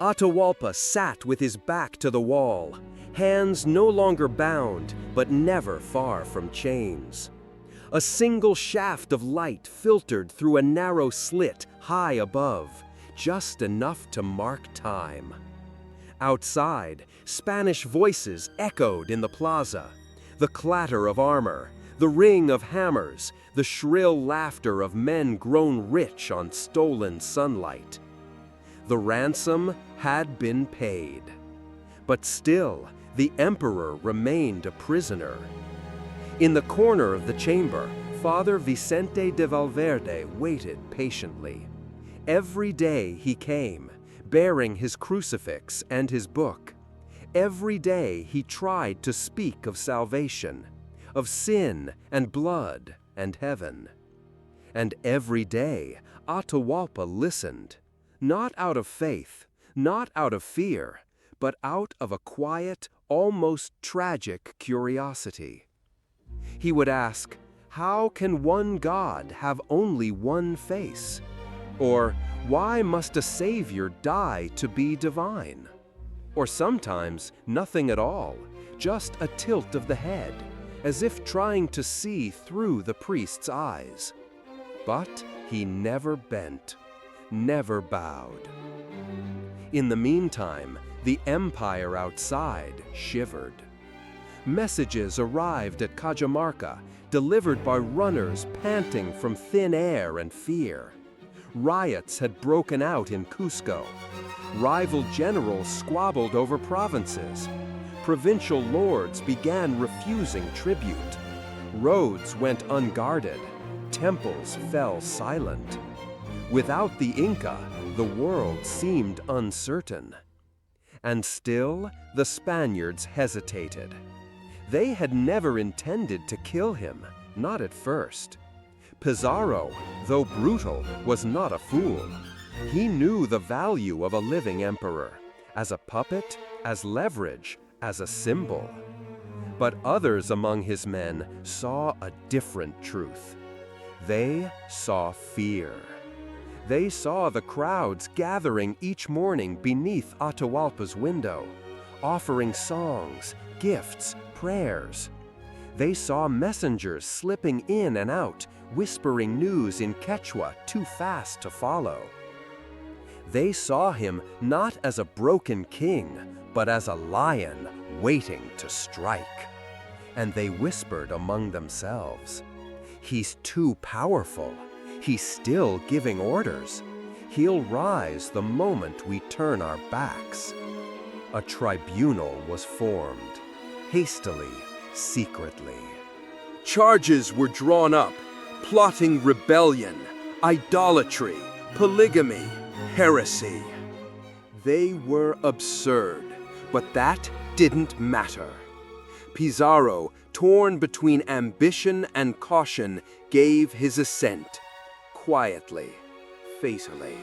Atahualpa sat with his back to the wall, hands no longer bound, but never far from chains. A single shaft of light filtered through a narrow slit high above, just enough to mark time. Outside, Spanish voices echoed in the plaza, the clatter of armor, the ring of hammers, the shrill laughter of men grown rich on stolen sunlight. The ransom had been paid. But still, the emperor remained a prisoner. In the corner of the chamber, Father Vicente de Valverde waited patiently. Every day he came, bearing his crucifix and his book. Every day he tried to speak of salvation, of sin and blood and heaven. And every day Atahualpa listened, not out of faith, not out of fear, but out of a quiet, almost tragic curiosity. He would ask, how can one God have only one face? Or, why must a savior die to be divine? Or sometimes nothing at all, just a tilt of the head, as if trying to see through the priest's eyes. But he never bent, never bowed. In the meantime, the empire outside shivered. Messages arrived at Cajamarca, delivered by runners panting from thin air and fear. Riots had broken out in Cusco. Rival generals squabbled over provinces. Provincial lords began refusing tribute. Roads went unguarded. Temples fell silent. Without the Inca, the world seemed uncertain. And still, the Spaniards hesitated. They had never intended to kill him, not at first. Pizarro, though brutal, was not a fool. He knew the value of a living emperor, as a puppet, as leverage, as a symbol. But others among his men saw a different truth. They saw fear. They saw the crowds gathering each morning beneath Atahualpa's window, offering songs, gifts, prayers. They saw messengers slipping in and out, whispering news in Quechua too fast to follow. They saw him not as a broken king, but as a lion waiting to strike. And they whispered among themselves, "He's too powerful. He's still giving orders. He'll rise the moment we turn our backs." A tribunal was formed, hastily, secretly. Charges were drawn up. plotting rebellion, idolatry, polygamy, heresy. They were absurd, but that didn't matter. Pizarro, torn between ambition and caution, gave his assent, quietly, fatally.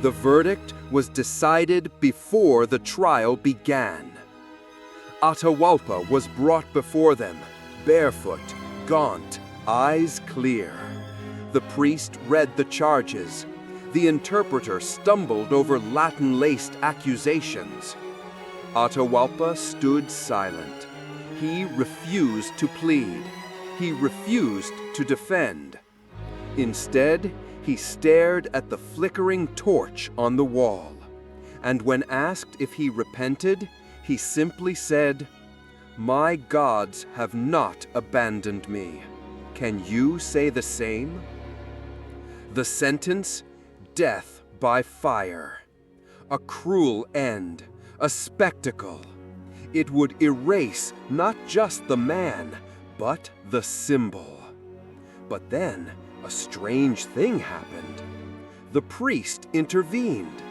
The verdict was decided before the trial began. Atahualpa was brought before them, barefoot, gaunt, eyes clear. The priest read the charges. The interpreter stumbled over Latin-laced accusations. Atahualpa stood silent. He refused to plead. He refused to defend. Instead, he stared at the flickering torch on the wall. And when asked if he repented, he simply said, "My gods have not abandoned me. Can you say the same?" The sentence? Death by fire. A cruel end, a spectacle. It would erase not just the man, but the symbol. But then, a strange thing happened. The priest intervened.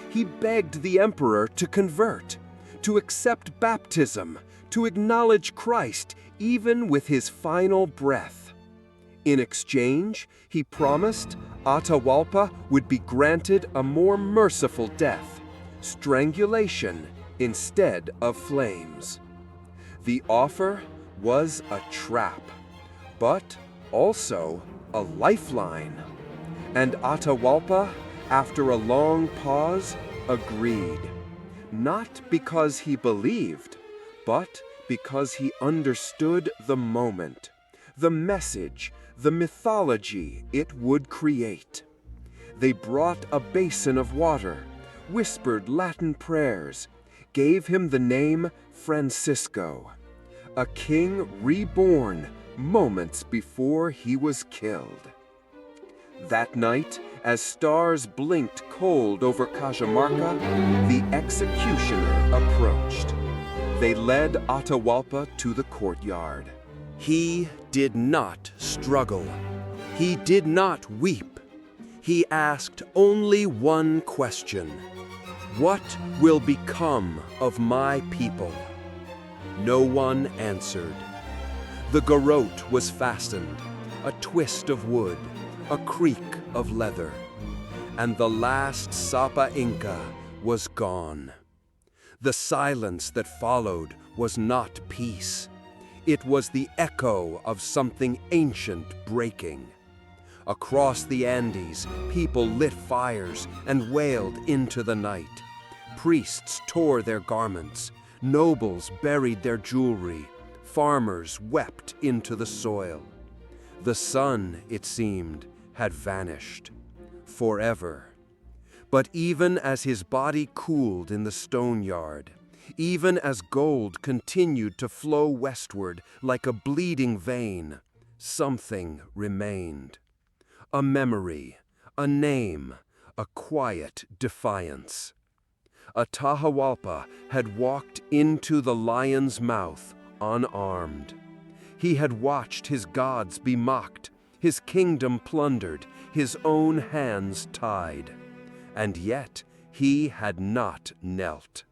He begged the emperor to convert, to accept baptism, to acknowledge Christ even with his final breath. In exchange, he promised Atahualpa would be granted a more merciful death, strangulation instead of flames. The offer was a trap, but also a lifeline. And Atahualpa, after a long pause, agreed. Not because he believed, but because he understood the moment, the message, the mythology it would create. They brought a basin of water, whispered Latin prayers, gave him the name Francisco, a king reborn moments before he was killed. That night, as stars blinked cold over Cajamarca, the executioner approached. They led Atahualpa to the courtyard. He did not struggle. He did not weep. He asked only one question: "What will become of my people?" No one answered. The garrote was fastened, a twist of wood, a creak of leather, and the last Sapa Inca was gone. The silence that followed was not peace. It was the echo of something ancient breaking. Across the Andes, people lit fires and wailed into the night. Priests tore their garments. Nobles buried their jewelry. Farmers wept into the soil. The sun, it seemed, had vanished forever. But even as his body cooled in the stone yard, even as gold continued to flow westward like a bleeding vein, something remained. A memory, a name, a quiet defiance. Atahualpa had walked into the lion's mouth unarmed. He had watched his gods be mocked, his kingdom plundered, his own hands tied. And yet he had not knelt.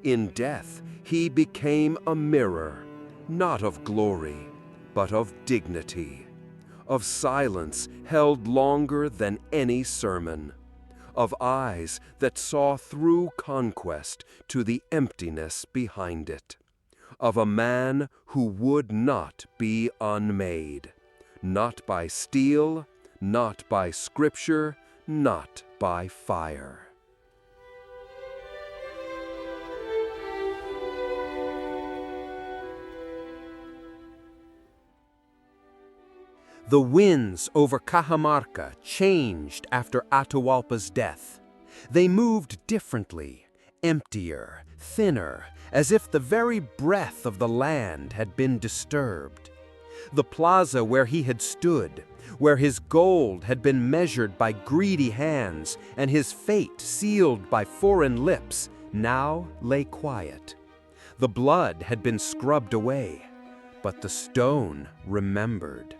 In death, he became a mirror, not of glory, but of dignity, of silence held longer than any sermon, of eyes that saw through conquest to the emptiness behind it, of a man who would not be unmade, not by steel, not by scripture, not by fire. The winds over Cajamarca changed after Atahualpa's death. They moved differently, emptier, thinner, as if the very breath of the land had been disturbed. The plaza where he had stood, where his gold had been measured by greedy hands and his fate sealed by foreign lips, now lay quiet. The blood had been scrubbed away, but the stone remembered.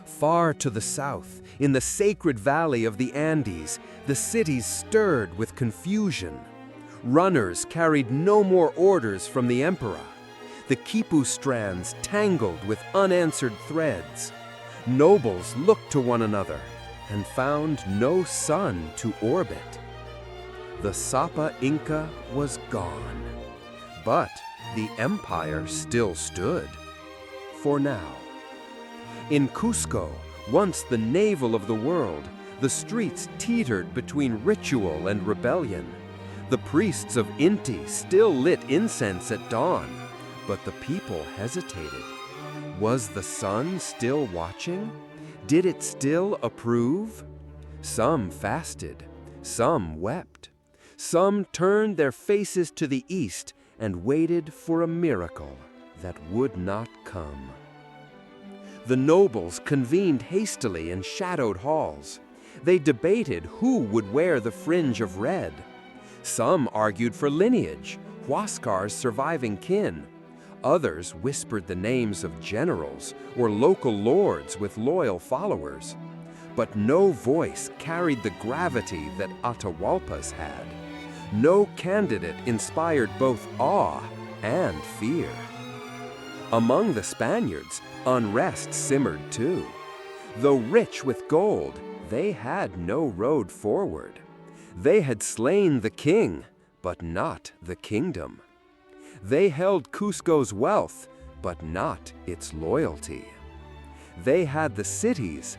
Far to the south, in the sacred valley of the Andes, the cities stirred with confusion. Runners carried no more orders from the emperor. The quipu strands tangled with unanswered threads. Nobles looked to one another and found no sun to orbit. The Sapa Inca was gone, but the empire still stood. For now. In Cusco, once the navel of the world, the streets teetered between ritual and rebellion. The priests of Inti still lit incense at dawn, but the people hesitated. Was the sun still watching? Did it still approve? Some fasted, some wept. Some turned their faces to the east and waited for a miracle that would not come. The nobles convened hastily in shadowed halls. They debated who would wear the fringe of red. Some argued for lineage, Huascar's surviving kin. Others whispered the names of generals or local lords with loyal followers. But no voice carried the gravity that Atahualpa's had. No candidate inspired both awe and fear. Among the Spaniards, unrest simmered too. Though rich with gold, they had no road forward. They had slain the king, but not the kingdom. They held Cusco's wealth, but not its loyalty. They had the cities,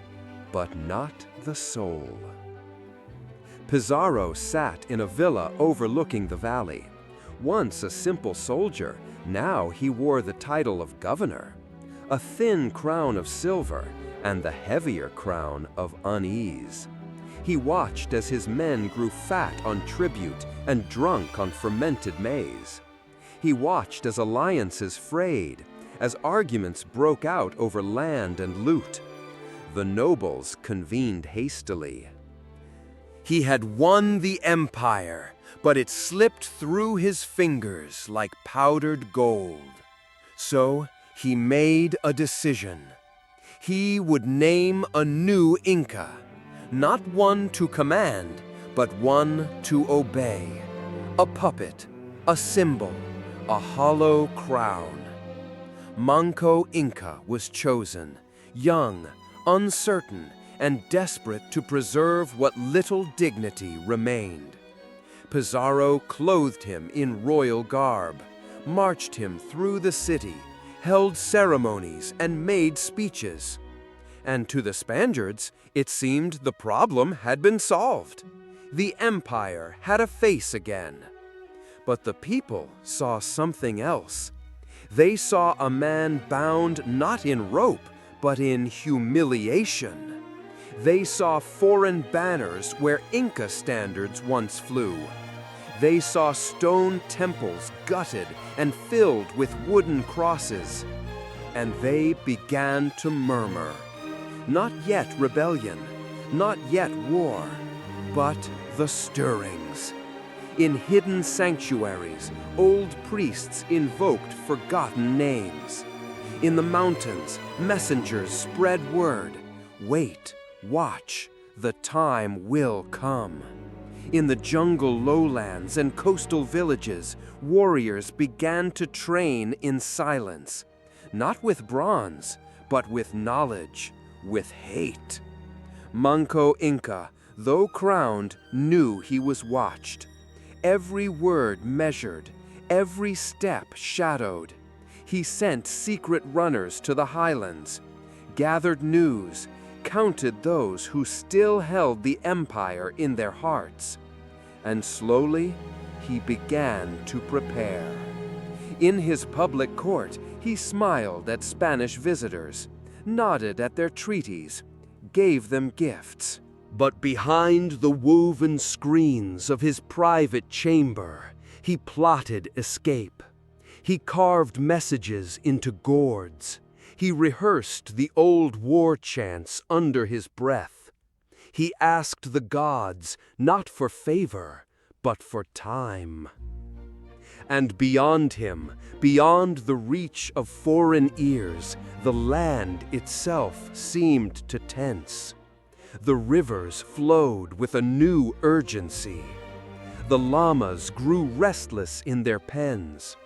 but not the soul. Pizarro sat in a villa overlooking the valley. Once a simple soldier, now he wore the title of governor, a thin crown of silver and the heavier crown of unease. He watched as his men grew fat on tribute and drunk on fermented maize. He watched as alliances frayed, as arguments broke out over land and loot. The nobles convened hastily. He had won the empire, but it slipped through his fingers like powdered gold. So he made a decision. He would name a new Inca, not one to command, but one to obey. A puppet, a symbol, a hollow crown. Manco Inca was chosen, young, uncertain, and desperate to preserve what little dignity remained. Pizarro clothed him in royal garb, marched him through the city, held ceremonies, and made speeches. And to the Spaniards, it seemed the problem had been solved. The empire had a face again. But the people saw something else. They saw a man bound not in rope, but in humiliation. They saw foreign banners where Inca standards once flew. They saw stone temples gutted and filled with wooden crosses. And they began to murmur. Not yet rebellion, not yet war, but the stirrings. In hidden sanctuaries, old priests invoked forgotten names. In the mountains, messengers spread word. Wait, watch, the time will come. In the jungle lowlands and coastal villages, warriors began to train in silence. Not with bronze, but with knowledge, with hate. Manco Inca, though crowned, knew he was watched. Every word measured, every step shadowed. He sent secret runners to the highlands, gathered news, counted those who still held the empire in their hearts. And slowly, he began to prepare. In his public court, he smiled at Spanish visitors, nodded at their treaties, gave them gifts. But behind the woven screens of his private chamber, he plotted escape. He carved messages into gourds. He rehearsed the old war chants under his breath. He asked the gods not for favor, but for time. And beyond him, beyond the reach of foreign ears, the land itself seemed to tense. The rivers flowed with a new urgency. The llamas grew restless in their pens.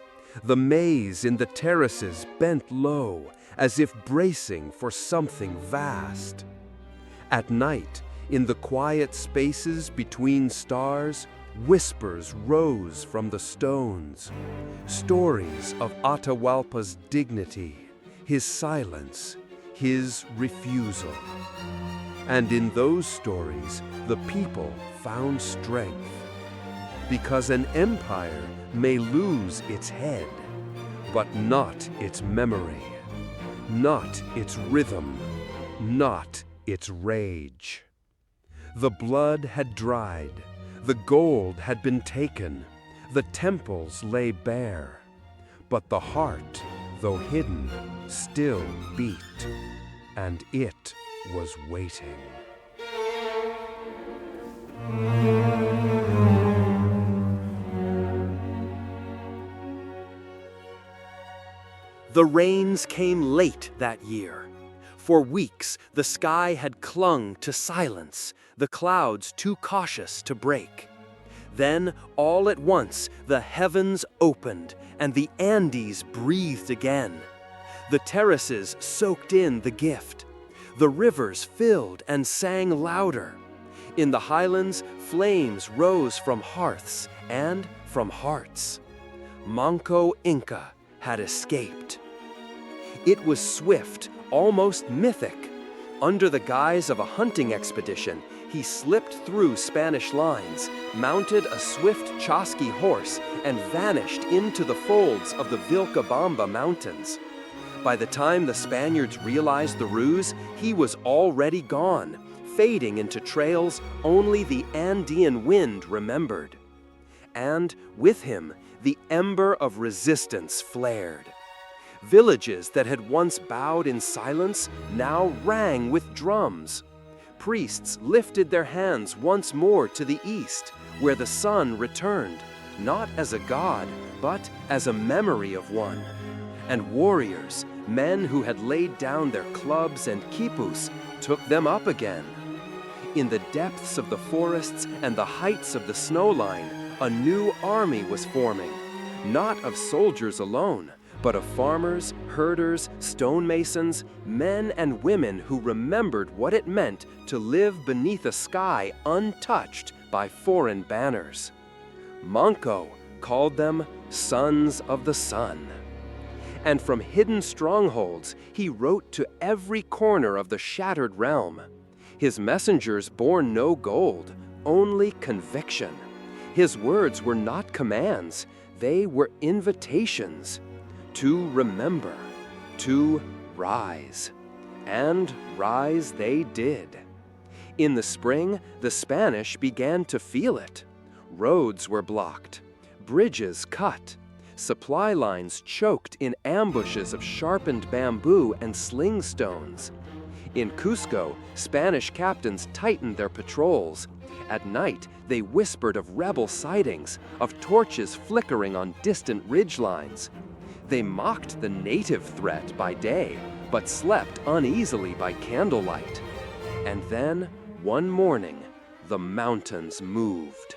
The maize in the terraces bent low, as if bracing for something vast. At night, in the quiet spaces between stars, whispers rose from the stones. Stories of Atahualpa's dignity, his silence, his refusal. And in those stories, the people found strength. Because an empire may lose its head, but not its memory, not its rhythm, not its rage. The blood had dried, the gold had been taken, the temples lay bare, but the heart, though hidden, still beat, and it was waiting. The rains came late that year. For weeks, the sky had clung to silence, the clouds too cautious to break. Then, all at once, the heavens opened, and the Andes breathed again. The terraces soaked in the gift. The rivers filled and sang louder. In the highlands, flames rose from hearths and from hearts. Manco Inca had escaped. It was swift, almost mythic. Under the guise of a hunting expedition, he slipped through Spanish lines, mounted a swift Chasqui horse, and vanished into the folds of the Vilcabamba Mountains. By the time the Spaniards realized the ruse, he was already gone, fading into trails only the Andean wind remembered. And with him, the ember of resistance flared. Villages that had once bowed in silence now rang with drums. Priests lifted their hands once more to the east, where the sun returned, not as a god, but as a memory of one. And warriors, men who had laid down their clubs and quipus, took them up again. In the depths of the forests and the heights of the snowline, a new army was forming, not of soldiers alone, but of farmers, herders, stonemasons, men and women who remembered what it meant to live beneath a sky untouched by foreign banners. Manco called them Sons of the Sun. And from hidden strongholds, he wrote to every corner of the shattered realm. His messengers bore no gold, only conviction. His words were not commands, they were invitations. To remember, to rise. And rise they did. In the spring, the Spanish began to feel it. Roads were blocked, bridges cut, supply lines choked in ambushes of sharpened bamboo and sling stones. In Cusco, Spanish captains tightened their patrols. At night, they whispered of rebel sightings, of torches flickering on distant ridgelines. They mocked the native threat by day, but slept uneasily by candlelight. And then, one morning, the mountains moved.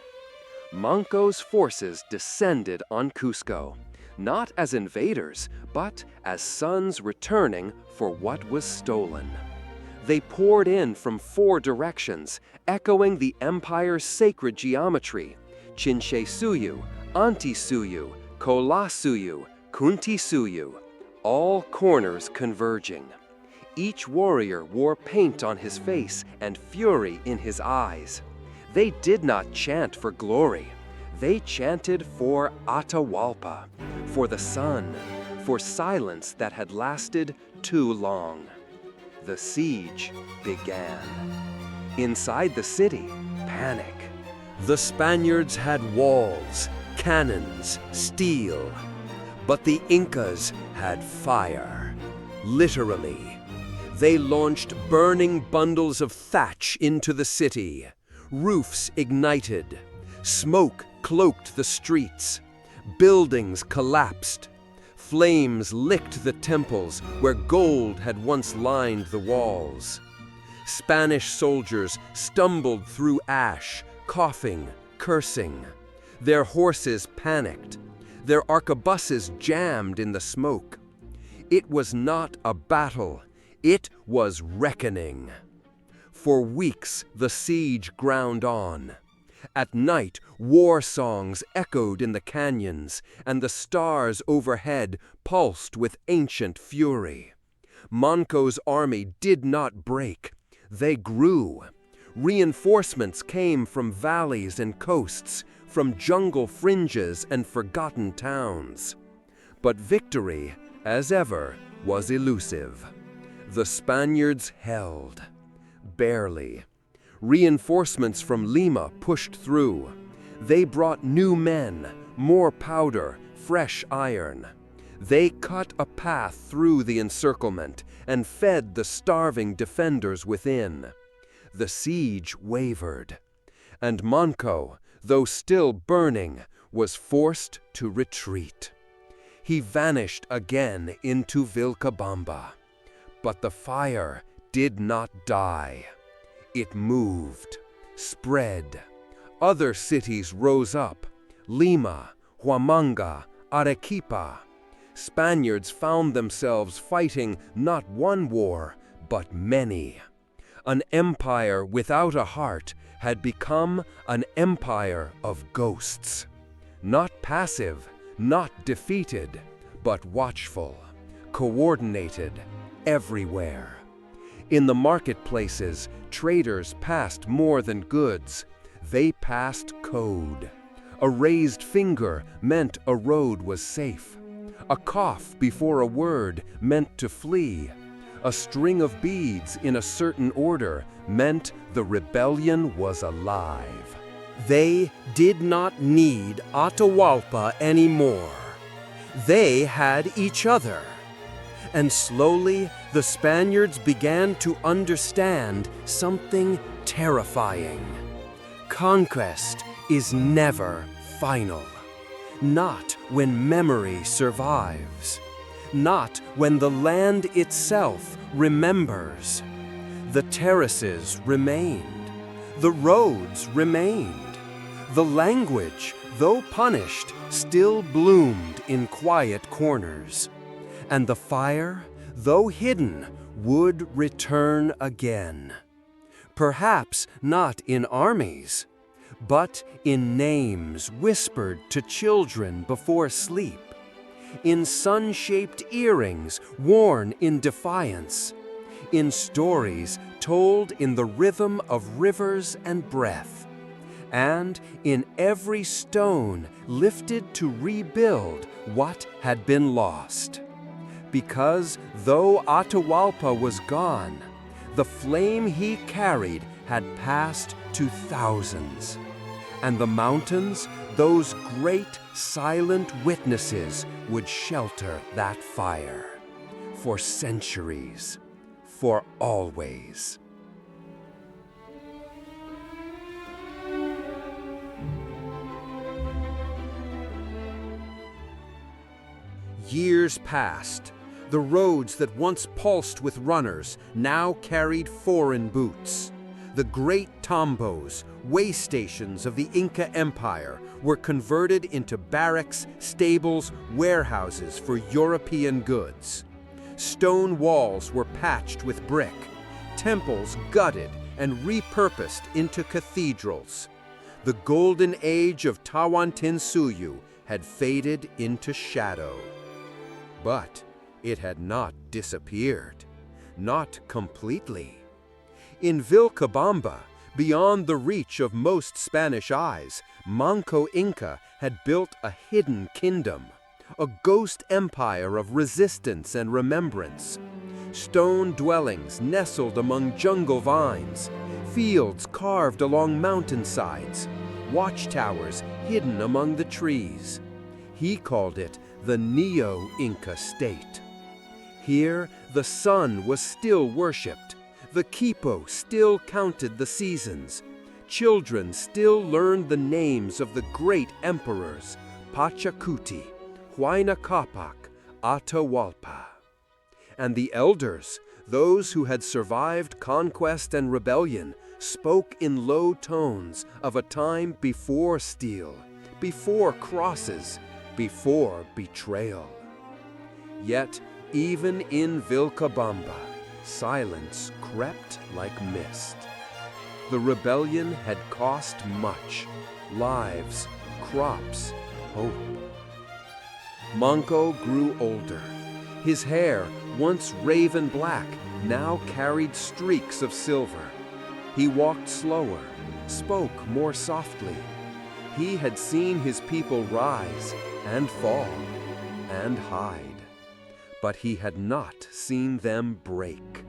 Manco's forces descended on Cusco, not as invaders, but as sons returning for what was stolen. They poured in from 4 directions, echoing the empire's sacred geometry: Chinchaysuyu, Antisuyu, Kolasuyu, Kuntisuyu, all corners converging. Each warrior wore paint on his face and fury in his eyes. They did not chant for glory. They chanted for Atahualpa, for the sun, for silence that had lasted too long. The siege began. Inside the city, panic. The Spaniards had walls, cannons, steel. But the Incas had fire, literally. They launched burning bundles of thatch into the city. Roofs ignited. Smoke cloaked the streets. Buildings collapsed. Flames licked the temples where gold had once lined the walls. Spanish soldiers stumbled through ash, coughing, cursing. Their horses panicked. Their arquebuses jammed in the smoke. It was not a battle. It was reckoning. For weeks, the siege ground on. At night, war songs echoed in the canyons, and the stars overhead pulsed with ancient fury. Manco's army did not break. They grew. Reinforcements came from valleys and coasts, from jungle fringes and forgotten towns. But victory, as ever, was elusive. The Spaniards held. Barely. Reinforcements from Lima pushed through. They brought new men, more powder, fresh iron. They cut a path through the encirclement and fed the starving defenders within. The siege wavered, and Manco, though still burning, was forced to retreat. He vanished again into Vilcabamba. But the fire did not die. It moved, spread. Other cities rose up: Lima, Huamanga, Arequipa. Spaniards found themselves fighting not one war, but many. An empire without a heart had become an empire of ghosts. Not passive, not defeated, but watchful, coordinated, everywhere. In the marketplaces, traders passed more than goods. They passed code. A raised finger meant a road was safe. A cough before a word meant to flee. A string of beads in a certain order meant the rebellion was alive. They did not need Atahualpa anymore. They had each other. And slowly, the Spaniards began to understand something terrifying. Conquest is never final. Not when memory survives. Not when the land itself remembers. The terraces remained. The roads remained. The language, though punished, still bloomed in quiet corners. And the fire, though hidden, would return again. Perhaps not in armies, but in names whispered to children before sleep, in sun-shaped earrings worn in defiance, in stories told in the rhythm of rivers and breath, and in every stone lifted to rebuild what had been lost. Because though Atahualpa was gone, the flame he carried had passed to thousands. And the mountains, those great silent witnesses, would shelter that fire. For centuries, for always. Years passed. The roads that once pulsed with runners now carried foreign boots. The great tambos, way stations of the Inca Empire, were converted into barracks, stables, warehouses for European goods. Stone walls were patched with brick, temples gutted and repurposed into cathedrals. The golden age of Tawantinsuyu had faded into shadow. But it had not disappeared, not completely. In Vilcabamba, beyond the reach of most Spanish eyes, Manco Inca had built a hidden kingdom, a ghost empire of resistance and remembrance. Stone dwellings nestled among jungle vines, fields carved along mountainsides, watchtowers hidden among the trees. He called it the Neo-Inca state. Here, the sun was still worshipped. The quipo still counted the seasons. Children still learned the names of the great emperors. Pachacuti, Huayna Capac, Atahualpa. And the elders, those who had survived conquest and rebellion, spoke in low tones of a time before steel, before crosses, before betrayal. Yet, even in Vilcabamba, silence crept like mist. The rebellion had cost much: lives, crops, hope. Manco grew older. His hair, once raven black, now carried streaks of silver. He walked slower, spoke more softly. He had seen his people rise and fall and hide, but he had not seen them break.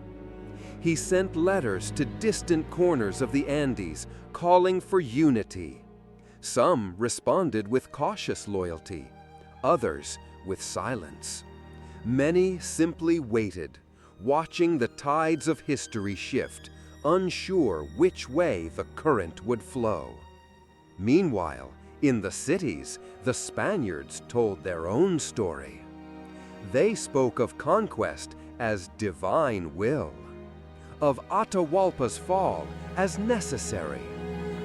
He sent letters to distant corners of the Andes, calling for unity. Some responded with cautious loyalty, others with silence. Many simply waited, watching the tides of history shift, unsure which way the current would flow. Meanwhile, in the cities, the Spaniards told their own story. They spoke of conquest as divine will, of Atahualpa's fall as necessary,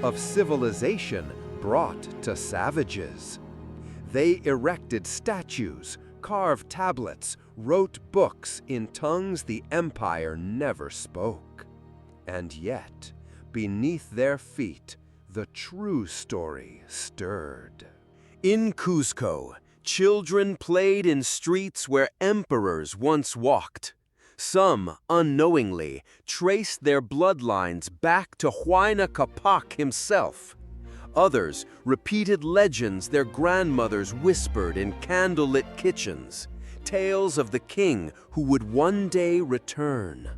of civilization brought to savages. They erected statues, carved tablets, wrote books in tongues the empire never spoke. And yet, beneath their feet, the true story stirred. In Cuzco, children played in streets where emperors once walked. Some, unknowingly, traced their bloodlines back to Huayna Capac himself. Others repeated legends their grandmothers whispered in candlelit kitchens, tales of the king who would one day return.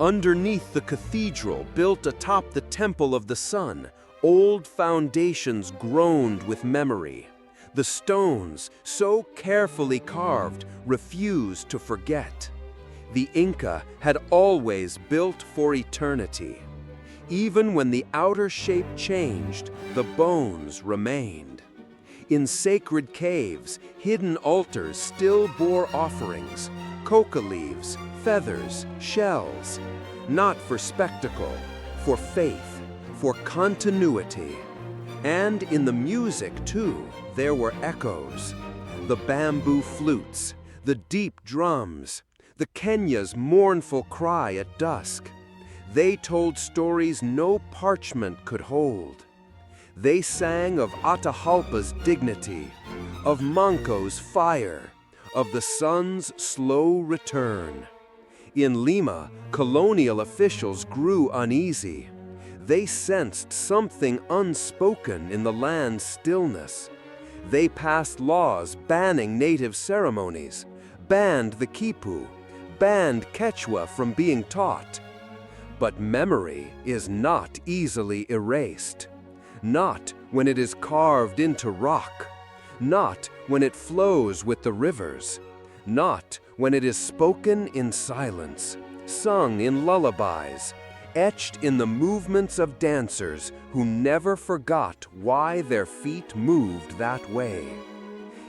Underneath the cathedral built atop the Temple of the Sun, old foundations groaned with memory. The stones, so carefully carved, refused to forget. The Inca had always built for eternity. Even when the outer shape changed, the bones remained. In sacred caves, hidden altars still bore offerings, coca leaves, feathers, shells, not for spectacle, for faith, for continuity. And in the music, too, there were echoes. The bamboo flutes, the deep drums, the Kenya's mournful cry at dusk. They told stories no parchment could hold. They sang of Atahualpa's dignity, of Manco's fire, of the sun's slow return. In Lima, colonial officials grew uneasy. They sensed something unspoken in the land's stillness. They passed laws banning native ceremonies, banned the quipu, banned Quechua from being taught. But memory is not easily erased. Not when it is carved into rock. Not when it flows with the rivers. Not when it is spoken in silence, sung in lullabies, etched in the movements of dancers who never forgot why their feet moved that way.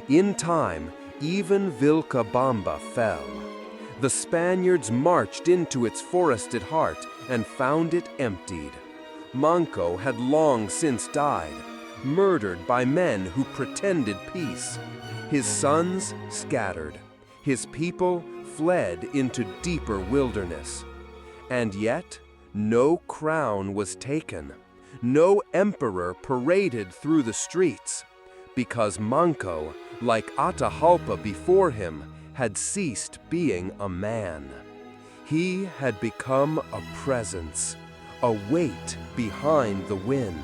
In time, even Vilcabamba fell. The Spaniards marched into its forested heart and found it emptied. Manco had long since died, murdered by men who pretended peace. His sons scattered. His people fled into deeper wilderness. And yet, no crown was taken. No emperor paraded through the streets, because Manco, like Atahualpa before him, had ceased being a man. He had become a presence, a weight behind the wind.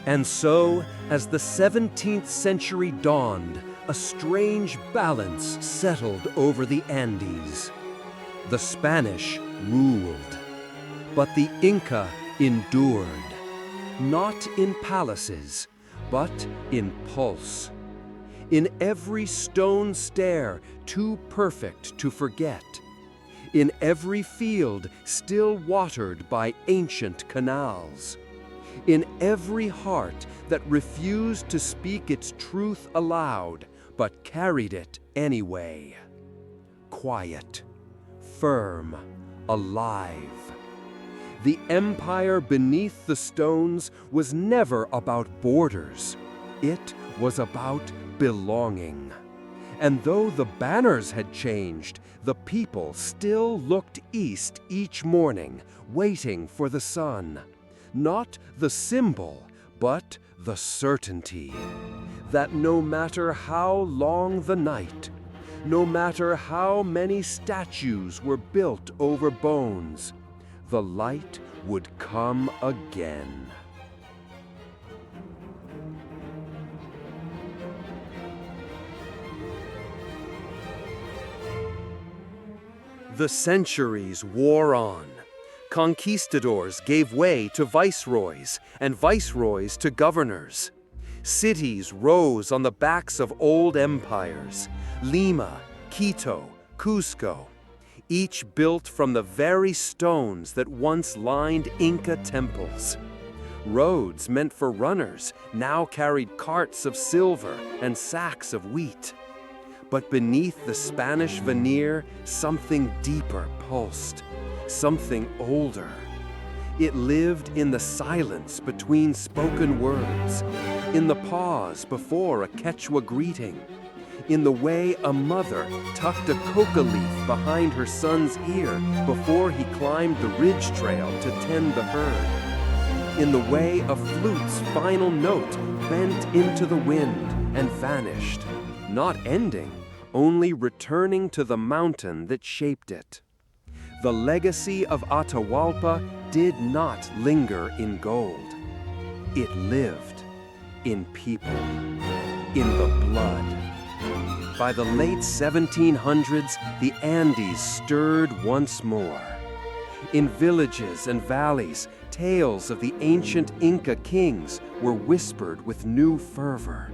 And so, as the 17th century dawned, a strange balance settled over the Andes. The Spanish ruled, but the Inca endured, not in palaces, but in pulse. In every stone stair, too perfect to forget. In every field still watered by ancient canals. in every heart that refused to speak its truth aloud, but carried it anyway. Quiet, firm, alive. The empire beneath the stones was never about borders. It was about belonging. And though the banners had changed, the people still looked east each morning, waiting for the sun. Not the symbol, but the certainty that no matter how long the night, no matter how many statues were built over bones, the light would come again. The centuries wore on. Conquistadors gave way to viceroys, and viceroys to governors. Cities rose on the backs of old empires: Lima, Quito, Cusco, each built from the very stones that once lined Inca temples. Roads meant for runners now carried carts of silver and sacks of wheat. But beneath the Spanish veneer, something deeper pulsed, something older. It lived in the silence between spoken words, in the pause before a Quechua greeting, in the way a mother tucked a coca leaf behind her son's ear before he climbed the ridge trail to tend the herd, in the way a flute's final note bent into the wind and vanished, not ending, only returning to the mountain that shaped it. The legacy of Atahualpa did not linger in gold. It lived in people, in the blood. By the late 1700s, the Andes stirred once more. In villages and valleys, tales of the ancient Inca kings were whispered with new fervor.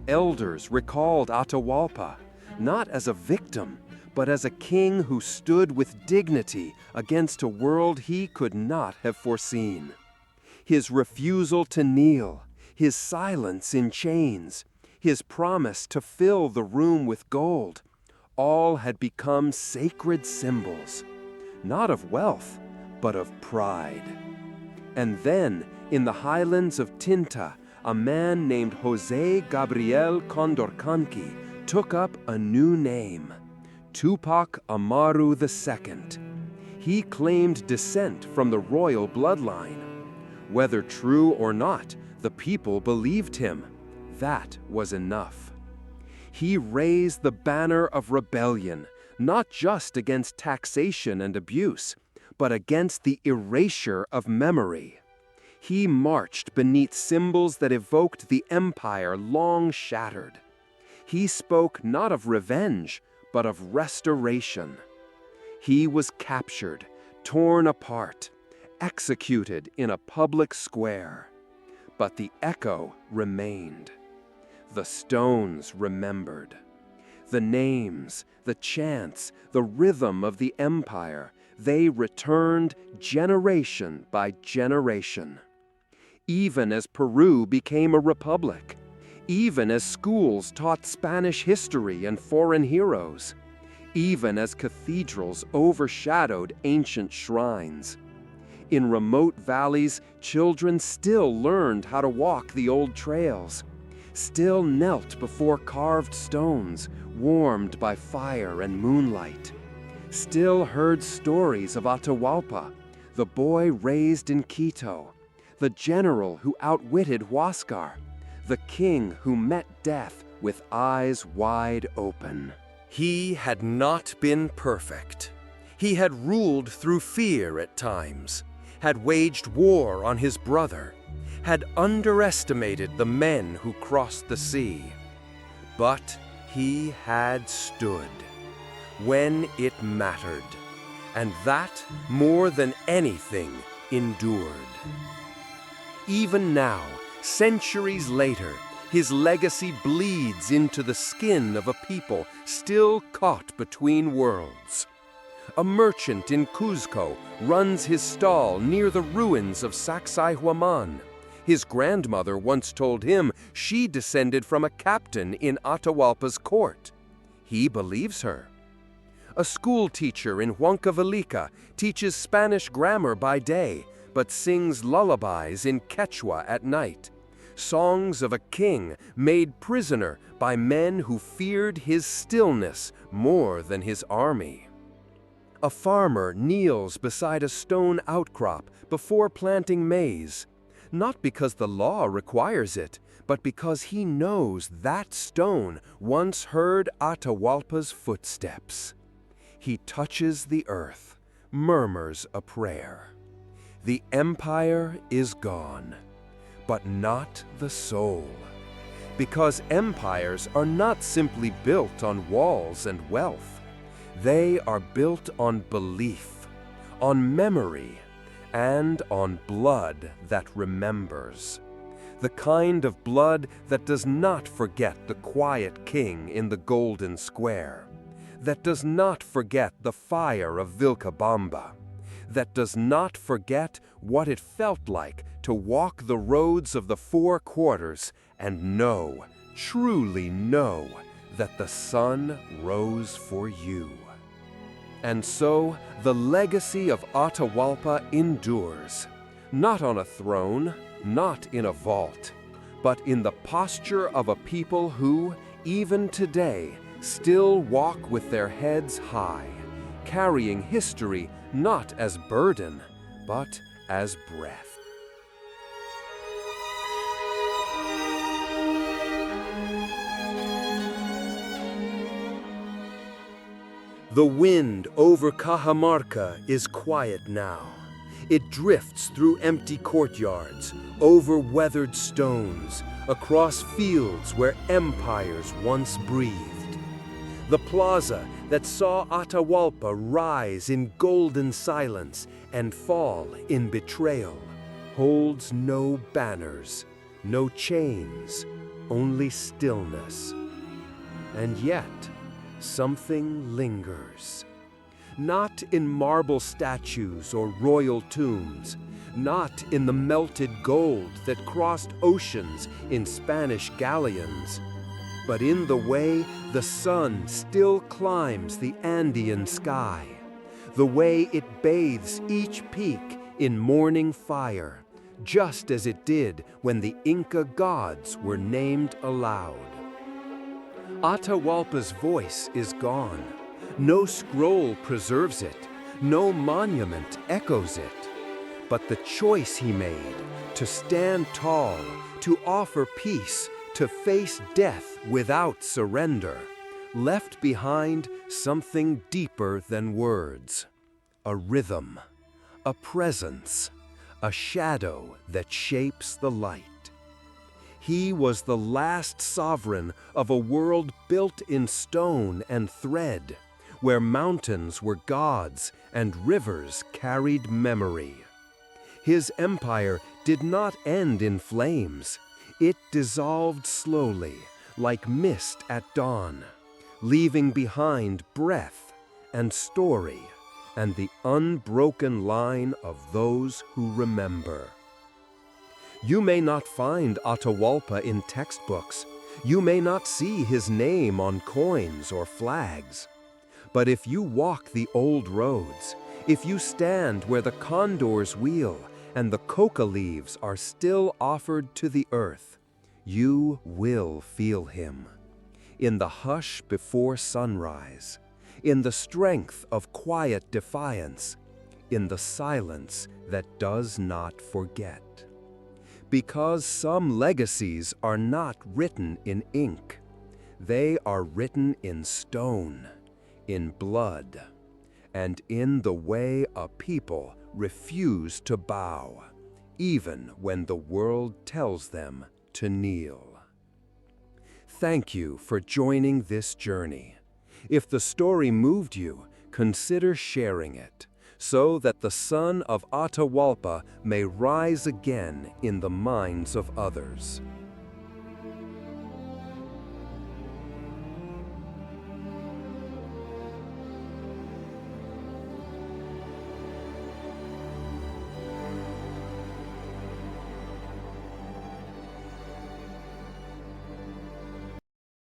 Elders recalled Atahualpa, not as a victim, but as a king who stood with dignity against a world he could not have foreseen. His refusal to kneel, his silence in chains, his promise to fill the room with gold, all had become sacred symbols, not of wealth, but of pride. And then, in the highlands of Tinta, a man named José Gabriel Condorcanqui took up a new name, Tupac Amaru II. He claimed descent from the royal bloodline. Whether true or not, the people believed him. That was enough. He raised the banner of rebellion, not just against taxation and abuse, but against the erasure of memory. He marched beneath symbols that evoked the empire long shattered. He spoke not of revenge, but of restoration. He was captured, torn apart, executed in a public square. But the echo remained. The stones remembered. The names, the chants, the rhythm of the empire, they returned generation by generation. Even as Peru became a republic, even as schools taught Spanish history and foreign heroes, even as cathedrals overshadowed ancient shrines. In remote valleys, children still learned how to walk the old trails, still knelt before carved stones, warmed by fire and moonlight, still heard stories of Atahualpa, the boy raised in Quito, the general who outwitted Huáscar, the king who met death with eyes wide open. He had not been perfect. He had ruled through fear at times, had waged war on his brother, had underestimated the men who crossed the sea. But he had stood when it mattered, and that, more than anything, endured. Even now, centuries later, his legacy bleeds into the skin of a people still caught between worlds. a merchant in Cuzco, runs his stall near the ruins of Sacsayhuaman. His grandmother once told him she descended from a captain in Atahualpa's court. He believes her. A school teacher in Huancavelica teaches Spanish grammar by day, but sings lullabies in Quechua at night. Songs of a king made prisoner by men who feared his stillness more than his army. A farmer kneels beside a stone outcrop before planting maize, not because the law requires it, but because he knows that stone once heard Atahualpa's footsteps. He touches the earth, murmurs a prayer. The empire is gone, but not the soul. Because empires are not simply built on walls and wealth. They are built on belief, on memory, and on blood that remembers. The kind of blood that does not forget the quiet king in the golden square, that does not forget the fire of Vilcabamba, that does not forget what it felt like to walk the roads of the four quarters and know, truly know, that the sun rose for you. And so the legacy of Atahualpa endures, not on a throne, not in a vault, but in the posture of a people who, even today, still walk with their heads high, carrying history not as burden, but as breath. The wind over Cajamarca is quiet now. It drifts through empty courtyards, over weathered stones, across fields where empires once breathed. The plaza that saw Atahualpa rise in golden silence and fall in betrayal holds no banners, no chains, only stillness. And yet, something lingers. Not in marble statues or royal tombs, not in the melted gold that crossed oceans in Spanish galleons, but in the way the sun still climbs the Andean sky, the way it bathes each peak in morning fire, just as it did when the Inca gods were named aloud. Atahualpa's voice is gone. No scroll preserves it, no monument echoes it. But the choice he made, to stand tall, to offer peace, to face death without surrender, left behind something deeper than words. A rhythm, a presence, a shadow that shapes the light. He was the last sovereign of a world built in stone and thread, where mountains were gods and rivers carried memory. His empire did not end in flames. It dissolved slowly, like mist at dawn, leaving behind breath and story and the unbroken line of those who remember. You may not find Atahualpa in textbooks. You may not see his name on coins or flags. But if you walk the old roads, if you stand where the condors wheel and the coca leaves are still offered to the earth, you will feel him. In the hush before sunrise, in the strength of quiet defiance, in the silence that does not forget. Because some legacies are not written in ink. They are written in stone, in blood, and in the way a people refuse to bow, even when the world tells them to kneel. Thank you for joining this journey. If the story moved you, consider sharing it, so that the son of Atahualpa may rise again in the minds of others.